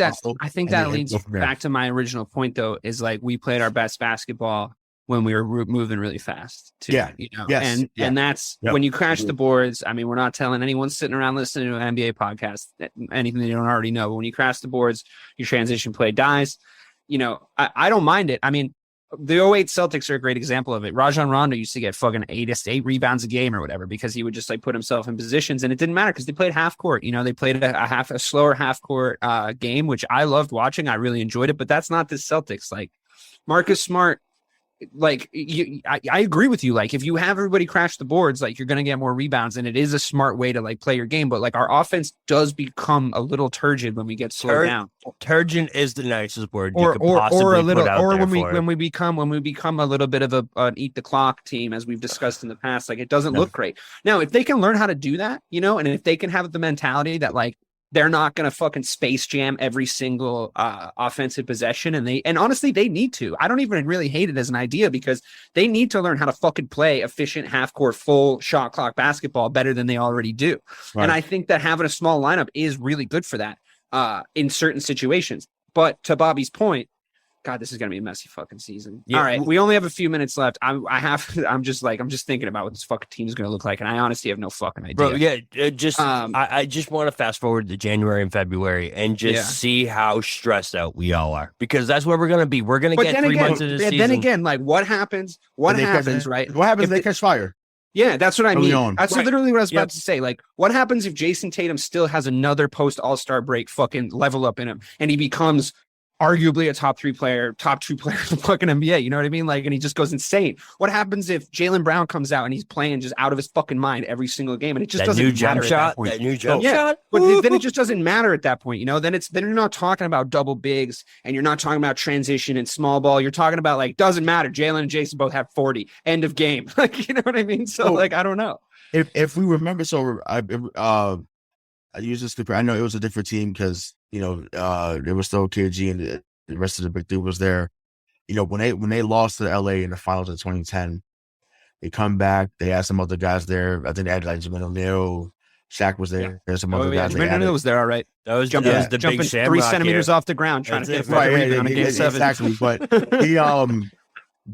that leads back to my original point, though, is like we played our best basketball when we were moving really fast, too. Yeah. You know? Yes. And that's when you crash the boards. I mean, we're not telling anyone sitting around listening to an NBA podcast anything they don't already know. But when you crash the boards, your transition play dies. You know, I don't mind it. I mean, the 08 Celtics are a great example of it. Rajon Rondo used to get fucking 8 rebounds a game or whatever because he would just like put himself in positions, and it didn't matter because they played half court. You know, they played a slower half court game, which I loved watching. I really enjoyed it, but that's not the Celtics. Like Marcus Smart, like I agree with you. Like if you have everybody crash the boards, like you're going to get more rebounds, and it is a smart way to like play your game. But like our offense does become a little turgid when we get slowed down. Turgid is the nicest word you could possibly put out there when we become a little bit of an eat the clock team, as we've discussed in the past. Like it doesn't look great. Now, if they can learn how to do that, you know, and if they can have the mentality that like they're not going to fucking space jam every single offensive possession. And honestly, they need to. I don't even really hate it as an idea because they need to learn how to fucking play efficient half-court, full shot clock basketball better than they already do. Right. And I think that having a small lineup is really good for that in certain situations. But to Bobby's point, God, this is going to be a messy fucking season. Yeah. All right. We only have a few minutes left. I'm just thinking about what this fucking team is going to look like. And I honestly have no fucking idea. Bro, yeah. I just want to fast forward to January and February and just see how stressed out we all are, because that's where we're going to be. We're going to get 3 months of the season. Then again, like what happens, right? What happens if they catch fire? Yeah, that's what I mean. That's literally what I was about to say. Like, what happens if Jayson Tatum still has another post All-Star break fucking level up in him and he becomes arguably a top 2 player in the fucking NBA, you know what I mean? Like, and he just goes insane. What happens if Jaylen Brown comes out and he's playing just out of his fucking mind every single game, and it just doesn't matter at that point? That new jump shot, but then it just doesn't matter at that point, you know. Then you're not talking about double bigs, and you're not talking about transition and small ball. You're talking about like doesn't matter. Jaylen and Jayson both have 40. End of game. Like, you know what I mean? So like, I don't know. If we remember, so I use this. I know it was a different team because you know there was still KG and the rest of the big dude was there. You know, when they lost to LA in the finals in 2010, they come back. They had some other guys there. I think they had like Jaylen O'Neal. Shaq was there. Yeah. There's some other guys. Jaylen O'Neal was there. All right. That was jumping big 3 centimeters here off the ground trying to get rebound and get 7. Exactly. But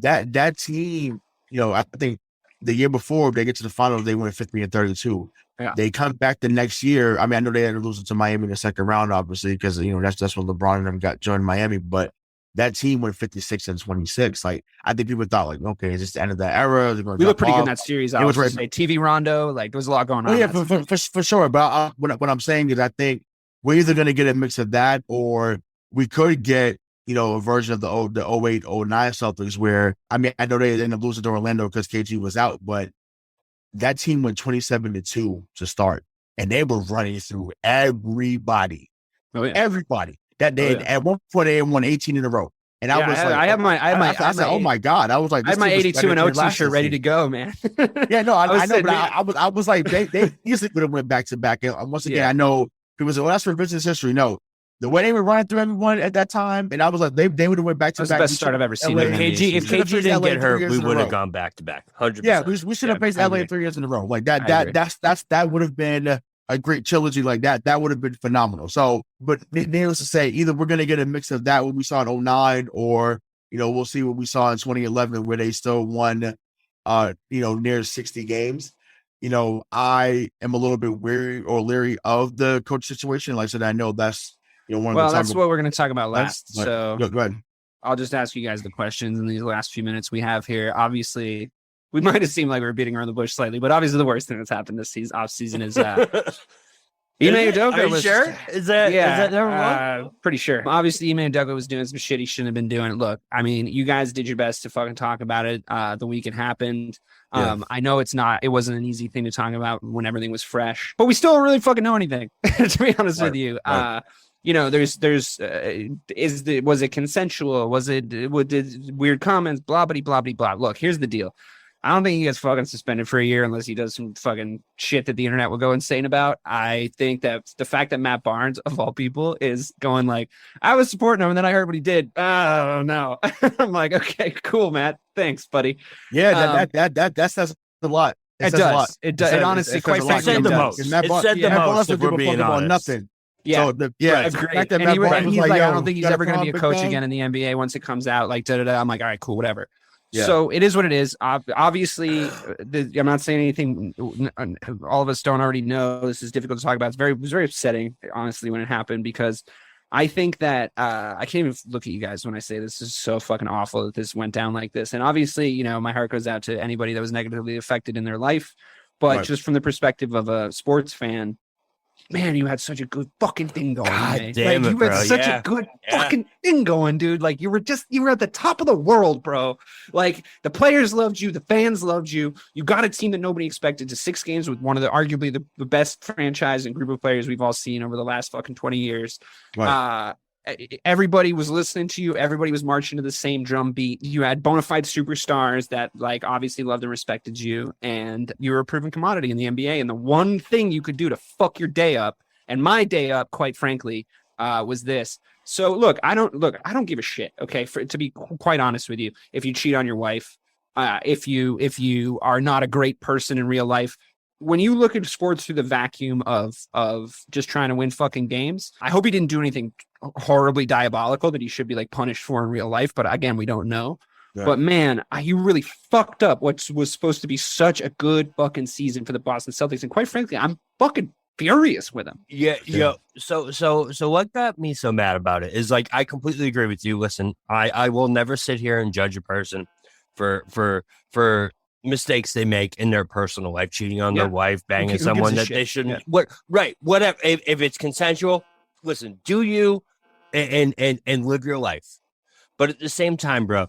that team, you know, I think the year before they get to the finals, they went 50-32. Yeah. They come back the next year. I mean, I know they had to lose to Miami in the second round, obviously, because you know that's when LeBron and them got joined Miami. But that team went 56-26. Like I think people thought, like, okay, is this the end of that era? We looked pretty good in that series. I was say TV Rondo, like there was a lot going on. Oh, yeah, for sure. But what I'm saying is, I think we're either going to get a mix of that, or we could get, you know, a version of the 08-09 Celtics where, I mean, I know they ended up losing to Orlando because KG was out, but that team went 27-2 to start, and they were running through everybody. Oh, yeah. Everybody. That day, at one point, they had won 18 in a row. And I was I said, oh my God. I was like, I had my 82-0 t-shirt ready to go, man. Yeah, no, I know, but I was like, they easily would have went back to back. And once again, I know people say, well, that's for business history. No. The way they were running through everyone at that time, and I was like, they would have went back to back. That's the best start I've ever seen. If KG didn't get hurt, we would have gone back to back. 100%. Yeah, we should have faced LA 3 years in a row. Like that that would have been a great trilogy like that. That would have been phenomenal. So, but needless to say, either we're gonna get a mix of that what we saw in 09, or you know, we'll see what we saw in 2011 where they still won you know, near 60 games. You know, I am a little bit leery of the coach situation. Like I said, I know that's, you know, that's what we're going to talk about last. So go ahead. I'll just ask you guys the questions in these last few minutes we have here. Obviously, we might have seemed like we were beating around the bush slightly, but obviously the worst thing that's happened this off season is Ime Udoka. Are you sure? Is that number one? Pretty sure. Obviously, Ime Udoka was doing some shit he shouldn't have been doing. Look, I mean, you guys did your best to fucking talk about it the week it happened. I know it wasn't an easy thing to talk about when everything was fresh, but we still don't really fucking know anything, to be honest with you. Right. You know, was it consensual? Did weird comments? Blah, blah, blah, blah, blah. Look, here's the deal. I don't think he gets fucking suspended for a year unless he does some fucking shit that the internet will go insane about. I think that the fact that Matt Barnes, of all people, is going like, I was supporting him and then I heard what he did. Oh, no. I'm like, okay, cool, Matt. Thanks, buddy. Yeah, that says a lot. It does. It does. It honestly, quite frankly, said the most. It said the most, if we're being honest. Nothing. Yeah, so agreed. And he's like, I don't think he's ever going to be a coach again in the NBA once it comes out. Like, I'm like, all right, cool, whatever. Yeah. So it is what it is. Obviously, I'm not saying anything all of us don't already know. This is difficult to talk about. It was very upsetting, honestly, when it happened, because I think that I can't even look at you guys when I say this is so fucking awful that this went down like this. And obviously, my heart goes out to anybody that was negatively affected in their life. But just from the perspective of a sports fan, man, you had such a good fucking thing going. God damn it, you had such a good fucking thing going, dude. Like you were at the top of the world, bro. Like the players loved you, the fans loved you. You got a team that nobody expected to 6 games with one of the arguably the best franchise and group of players we've all seen over the last fucking 20 years. Right. Everybody was listening to you. Everybody was marching to the same drum beat. You had bona fide superstars that like obviously loved and respected you, and you were a proven commodity in the NBA. And the one thing you could do to fuck your day up, and my day up, quite frankly, was this. So I don't give a shit. Okay, to be quite honest with you, if you cheat on your wife, if you are not a great person in real life. When you look at sports through the vacuum of just trying to win fucking games, I hope he didn't do anything horribly diabolical that he should be like punished for in real life. But again, we don't know. Yeah. But man, you really fucked up what was supposed to be such a good fucking season for the Boston Celtics. And quite frankly, I'm fucking furious with him. Yeah. So what got me so mad about it is like, I completely agree with you. Listen, I will never sit here and judge a person for mistakes they make in their personal life, cheating on their wife, banging someone that they shouldn't. Yeah. Whatever. If it's consensual, listen, do you and live your life. But at the same time, bro,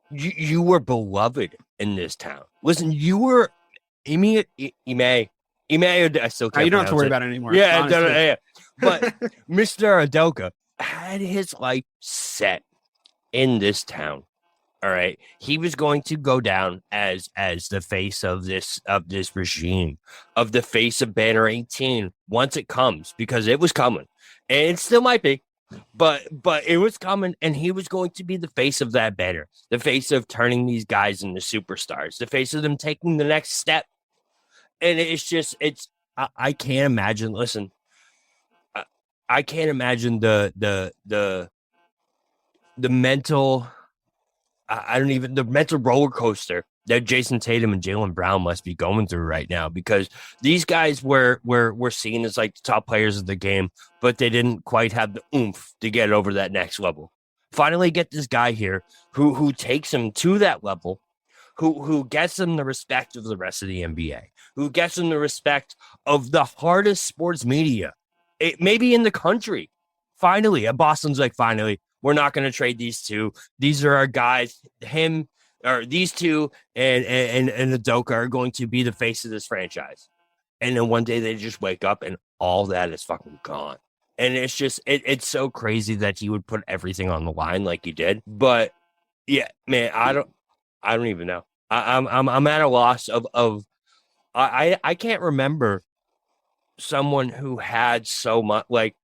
you were beloved in this town. Listen, you were Ime. I still can't. You don't have to worry about it anymore. Yeah. But Mr. Udoka had his life set in this town. All right, he was going to go down as the face of this regime, of the face of Banner 18 once it comes, because it was coming, and it still might be, but it was coming, and he was going to be the face of that banner, the face of turning these guys into superstars, the face of them taking the next step, and I can't imagine. Listen, I can't imagine the mental. The mental roller coaster that Jayson Tatum and Jaylen Brown must be going through right now, because these guys were seen as like the top players of the game, but they didn't quite have the oomph to get over that next level. Finally get this guy here who takes him to that level, who gets him the respect of the rest of the NBA, who gets him the respect of the hardest sports media, maybe in the country. Finally, Boston's like, finally, we're not going to trade these two. These are our guys. These two and Udoka are going to be the face of this franchise. And then one day they just wake up and all that is fucking gone. And it's just, it's so crazy that he would put everything on the line like he did. But yeah, man, I don't even know. I'm at a loss of I can't remember someone who had so much. Like,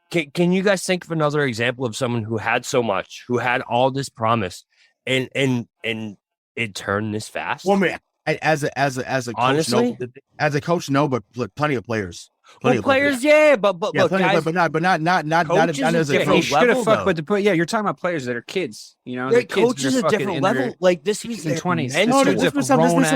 can you guys think of another example of someone who had so much, who had all this promise, and it turned this fast? Well, man, as a coach, honestly, no, as a coach, no, but plenty of players. Players, yeah, but look, guys, but not as a coach. Should have fucked with the you're talking about players that are kids, the coach is a different level. Like this, he's in 20s. No, this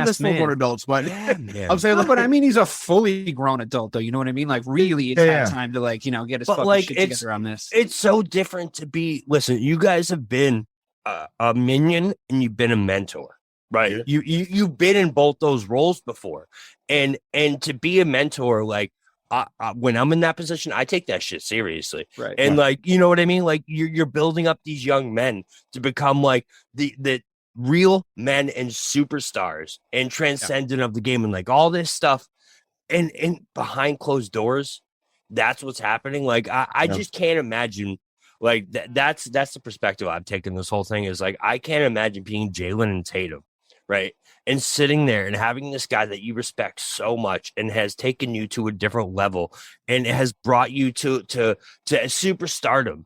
is grown adults, but I'm saying, but I mean, he's a fully grown adult, though. You know what I mean? Like, really, it's that time to get his fucking shit together on this. It's so different to be. Listen, you guys have been a minion and you've been a mentor. Right. Yeah. You've been in both those roles before. And to be a mentor, like when I'm in that position, I take that shit seriously. Right. And like, you know what I mean? Like you're building up these young men to become like the real men and superstars and transcendent of the game and like all this stuff. And behind closed doors, that's what's happening. Like I just can't imagine. Like that's the perspective I've taken this whole thing is like I can't imagine being Jaylen and Tatum. right? And sitting there and having this guy that you respect so much and has taken you to a different level and has brought you to superstardom.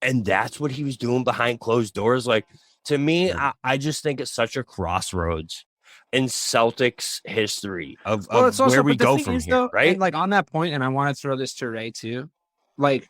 And that's what he was doing behind closed doors. Like, to me, I just think it's such a crossroads in Celtics history of it's also, where we but the go thing from is, here, though, right? And like on that point, and I want to throw this to Ray too. Like,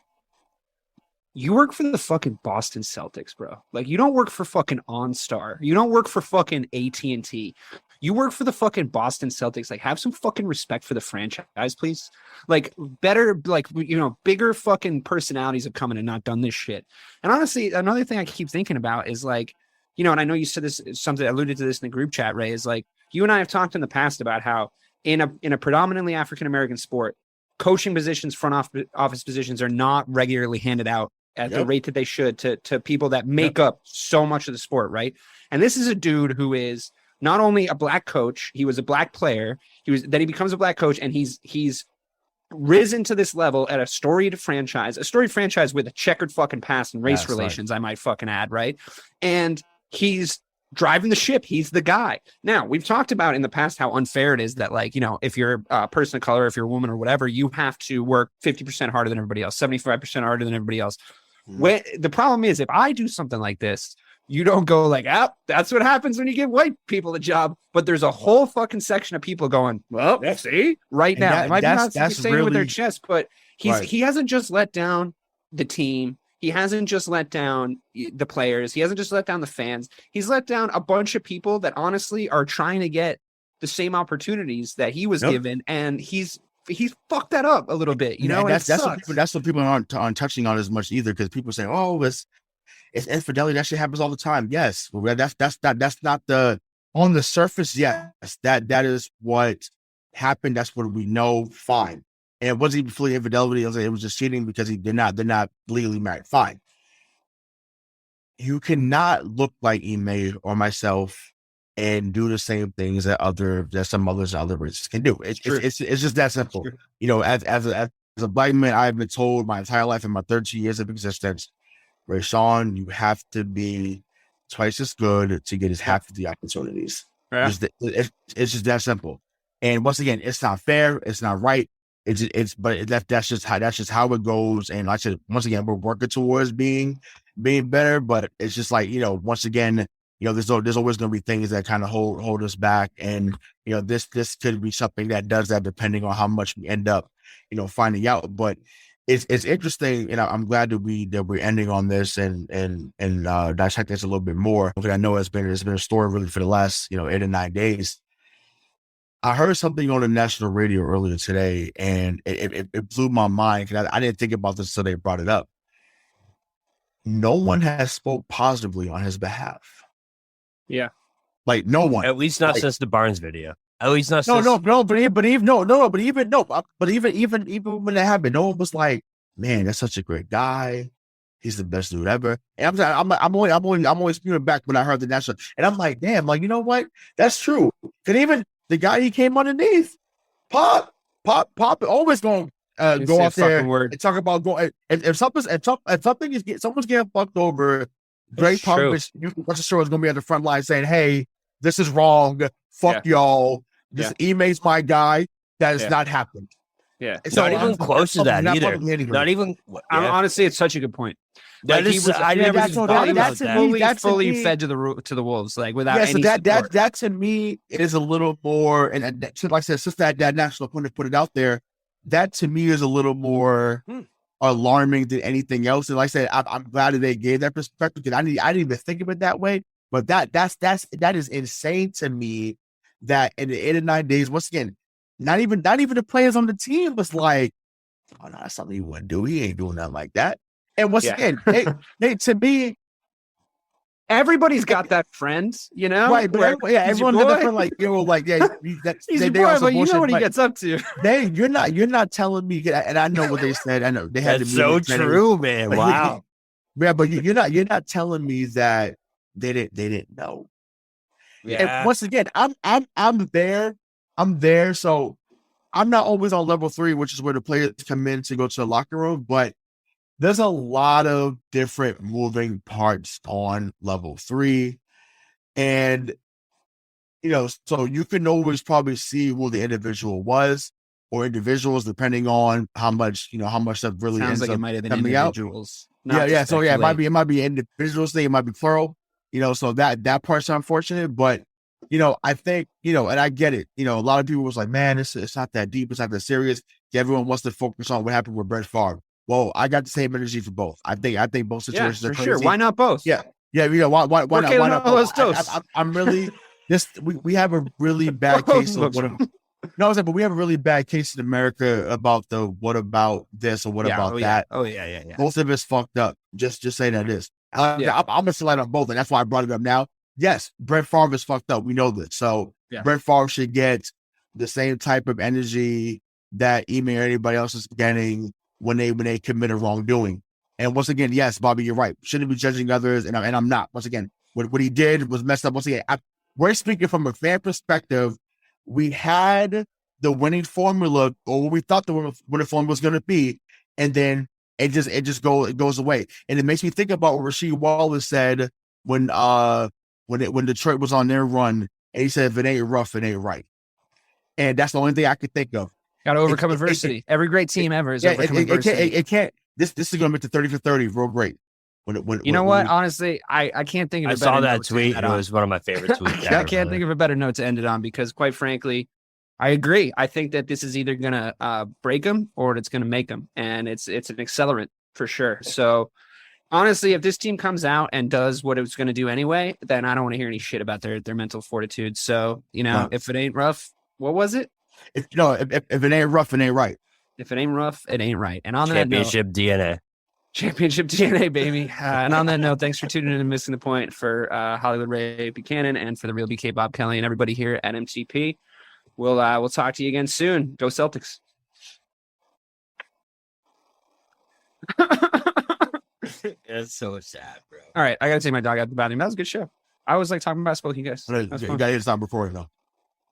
you work for the fucking Boston Celtics, bro. Like, you don't work for fucking OnStar. You don't work for fucking AT&T. You work for the fucking Boston Celtics. Like, have some fucking respect for the franchise, please. Like, better, like, you know, bigger fucking personalities have come in and not done this shit. And honestly, another thing I keep thinking about is like, you know, and I know you said this, something alluded to this in the group chat, Ray, is like, you and I have talked in the past about how in a predominantly African-American sport, coaching positions, front office positions are not regularly handed out at the rate that they should to people that make up so much of the sport, right? And this is a dude who is not only a black coach, he was a black player, he becomes a black coach, and he's risen to this level at a storied franchise with a checkered fucking past and race relations, I might fucking add, right? And he's driving the ship. He's the guy. Now, we've talked about in the past how unfair it is that, like, you know, if you're a person of color, if you're a woman or whatever, you have to work 50% harder than everybody else, 75% harder than everybody else. When the problem is, if I do something like this, you don't go like, that's what happens when you give white people a job. But there's a whole fucking section of people going, well, see, right now. It might be not saying it with their chest, but he hasn't just let down the team. He hasn't just let down the players. He hasn't just let down the fans. He's let down a bunch of people that honestly are trying to get the same opportunities that he was given. And he's fucked that up a little bit, you know. That's what people aren't touching on as much either, because people say, "Oh, it's infidelity. That shit happens all the time." Yes, well, that's not the on the surface. Yes, that is what happened. That's what we know. Fine, and it wasn't even fully infidelity. It was just cheating because they're not legally married. Fine. You cannot look like Ime or myself and do the same things that some others other races can do. It's just that simple. You know, as a black man, I've been told my entire life in my 13 years of existence, Rashawn, you have to be twice as good to get as half of the opportunities. Yeah. It's just that simple. And once again, it's not fair. It's not right. That's just how it goes. And like I said, once again, we're working towards being better, but it's just like, you know, once again, you know, there's always going to be things that kind of hold us back. And, you know, this could be something that does that depending on how much we end up, you know, finding out. But it's interesting. And I'm glad that we're ending on this and dissect this a little bit more. Because I know it's been a story really for the last, you know, 8 or 9 days. I heard something on the national radio earlier today, and it blew my mind because I didn't think about this until they brought it up. No one has spoke positively on his behalf. Yeah, like no one. At least not since the Barnes video. At least not. But even when that happened, no one was like, "Man, that's such a great guy. He's the best dude ever." And I'm only spewing back when I heard the national, and I'm like, "Damn, like, you know what? That's true." And even the guy he came underneath, Pop, always going go out there and talk about going. If someone's getting fucked over, Greg Popovich, you watch the show, is going to be at the front line saying, "Hey, this is wrong. Fuck y'all. This Ime's my guy." That has not happened. Yeah, it's not even close to that either. Not even. Honestly, it's such a good point. Like, I never fully fed to the wolves, like without any support. That to me is a little more, and like I said, since that national opponent put it out there, that to me is a little more alarming than anything else. And like I said, I'm glad that they gave that perspective, because I didn't even think of it that way. But that is insane to me. That in the 8 or 9 days, once again, not even the players on the team was like, "Oh no, that's something he wouldn't do. He ain't doing nothing like that." And once again, they to me, everybody's got that friend, you know, right? But everyone has a friend, like, you know, like he's your boy, but you know what he gets up to. You're not telling me, and I know what they said. I know they had That's so true, man. Wow. Yeah, but you're not telling me that they didn't know. Yeah. And once again, I'm there. So I'm not always on level 3, which is where the players come in to go to the locker room, but there's a lot of different moving parts on level 3. And so you can always probably see who the individual was or individuals, depending on how much stuff really Sounds ends like up it might have been coming out. individuals. So it might be individuals thing, it might be plural, so that part's unfortunate, but I think, and I get it, a lot of people was like, man, it's not that deep, it's not that serious. Everyone wants to focus on what happened with Brett Favre. Well, I got the same energy for both. I think both situations are crazy. Sure. Why not both? Yeah. Why not both? I'm really we have a really bad case of but we have a really bad case in America about the what about this or what about that. Oh yeah. Both of us fucked up. Just saying that is. I'm gonna select on both, and that's why I brought it up now. Yes, Brett Favre is fucked up. We know this. So Brett Favre should get the same type of energy that Ime or anybody else is getting when they commit a wrongdoing. And once again, yes, Bobby, you're right. Shouldn't be judging others, and I'm not. Once again, what he did was messed up. Once again, we're speaking from a fan perspective. We had the winning formula, or what we thought the winning formula was going to be, and then it goes away. And it makes me think about what Rasheed Wallace said when Detroit was on their run, and he said, "If it ain't rough, it ain't right." And that's the only thing I could think of. Got to overcome adversity. Every great team ever is overcome adversity. It can't. This is going to make the 30 for 30 real great. Honestly, I can't think of a better saw that note tweet. It was one of my favorite tweets. I can't think of a better note to end it on because, quite frankly, I agree. I think that this is either going to break them or it's going to make them, and it's an accelerant for sure. So, honestly, if this team comes out and does what it was going to do anyway, then I don't want to hear any shit about their mental fortitude. So, if it ain't rough, what was it? If it ain't rough, it ain't right. If it ain't rough, it ain't right. And on Championship DNA. Championship DNA, baby. And on that note, thanks for tuning in and missing the point for Hollywood Ray Buchanan and for the real BK Bob Kelly and everybody here at MTP. We'll talk to you again soon. Go Celtics. It's so sad, bro. All right, I gotta take my dog out the bathroom. That was a good show. I always like talking basketball with you guys. You got to stop recording though.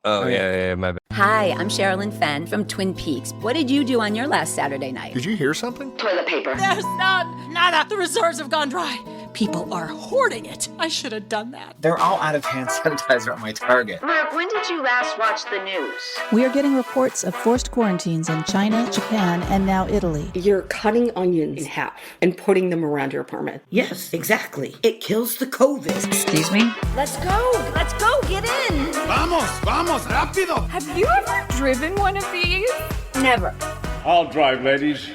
Oh yeah, my bad. Hi, I'm Sherilyn Fenn from Twin Peaks. What did you do on your last Saturday night? Did you hear something? Toilet paper. There's nada. The reserves have gone dry. People are hoarding it. I should have done that. They're all out of hand sanitizer at my Target. Mark, when did you last watch the news? We are getting reports of forced quarantines in China, Japan, and now Italy. You're cutting onions in half and putting them around your apartment. Yes, exactly. It kills the COVID. Excuse me? Let's go, get in. Vamos, rápido. Have you ever driven one of these? Never. I'll drive, ladies.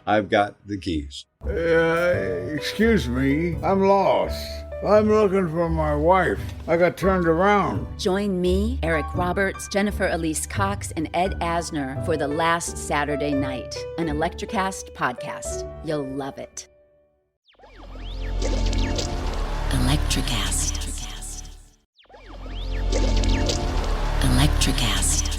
I've got the keys. Excuse me, I'm lost. I'm looking for my wife. I got turned around. Join me, Eric Roberts, Jennifer Elise Cox, and Ed Asner for The Last Saturday Night, an Electrocast podcast. You'll love it. Electrocast. Electrocast.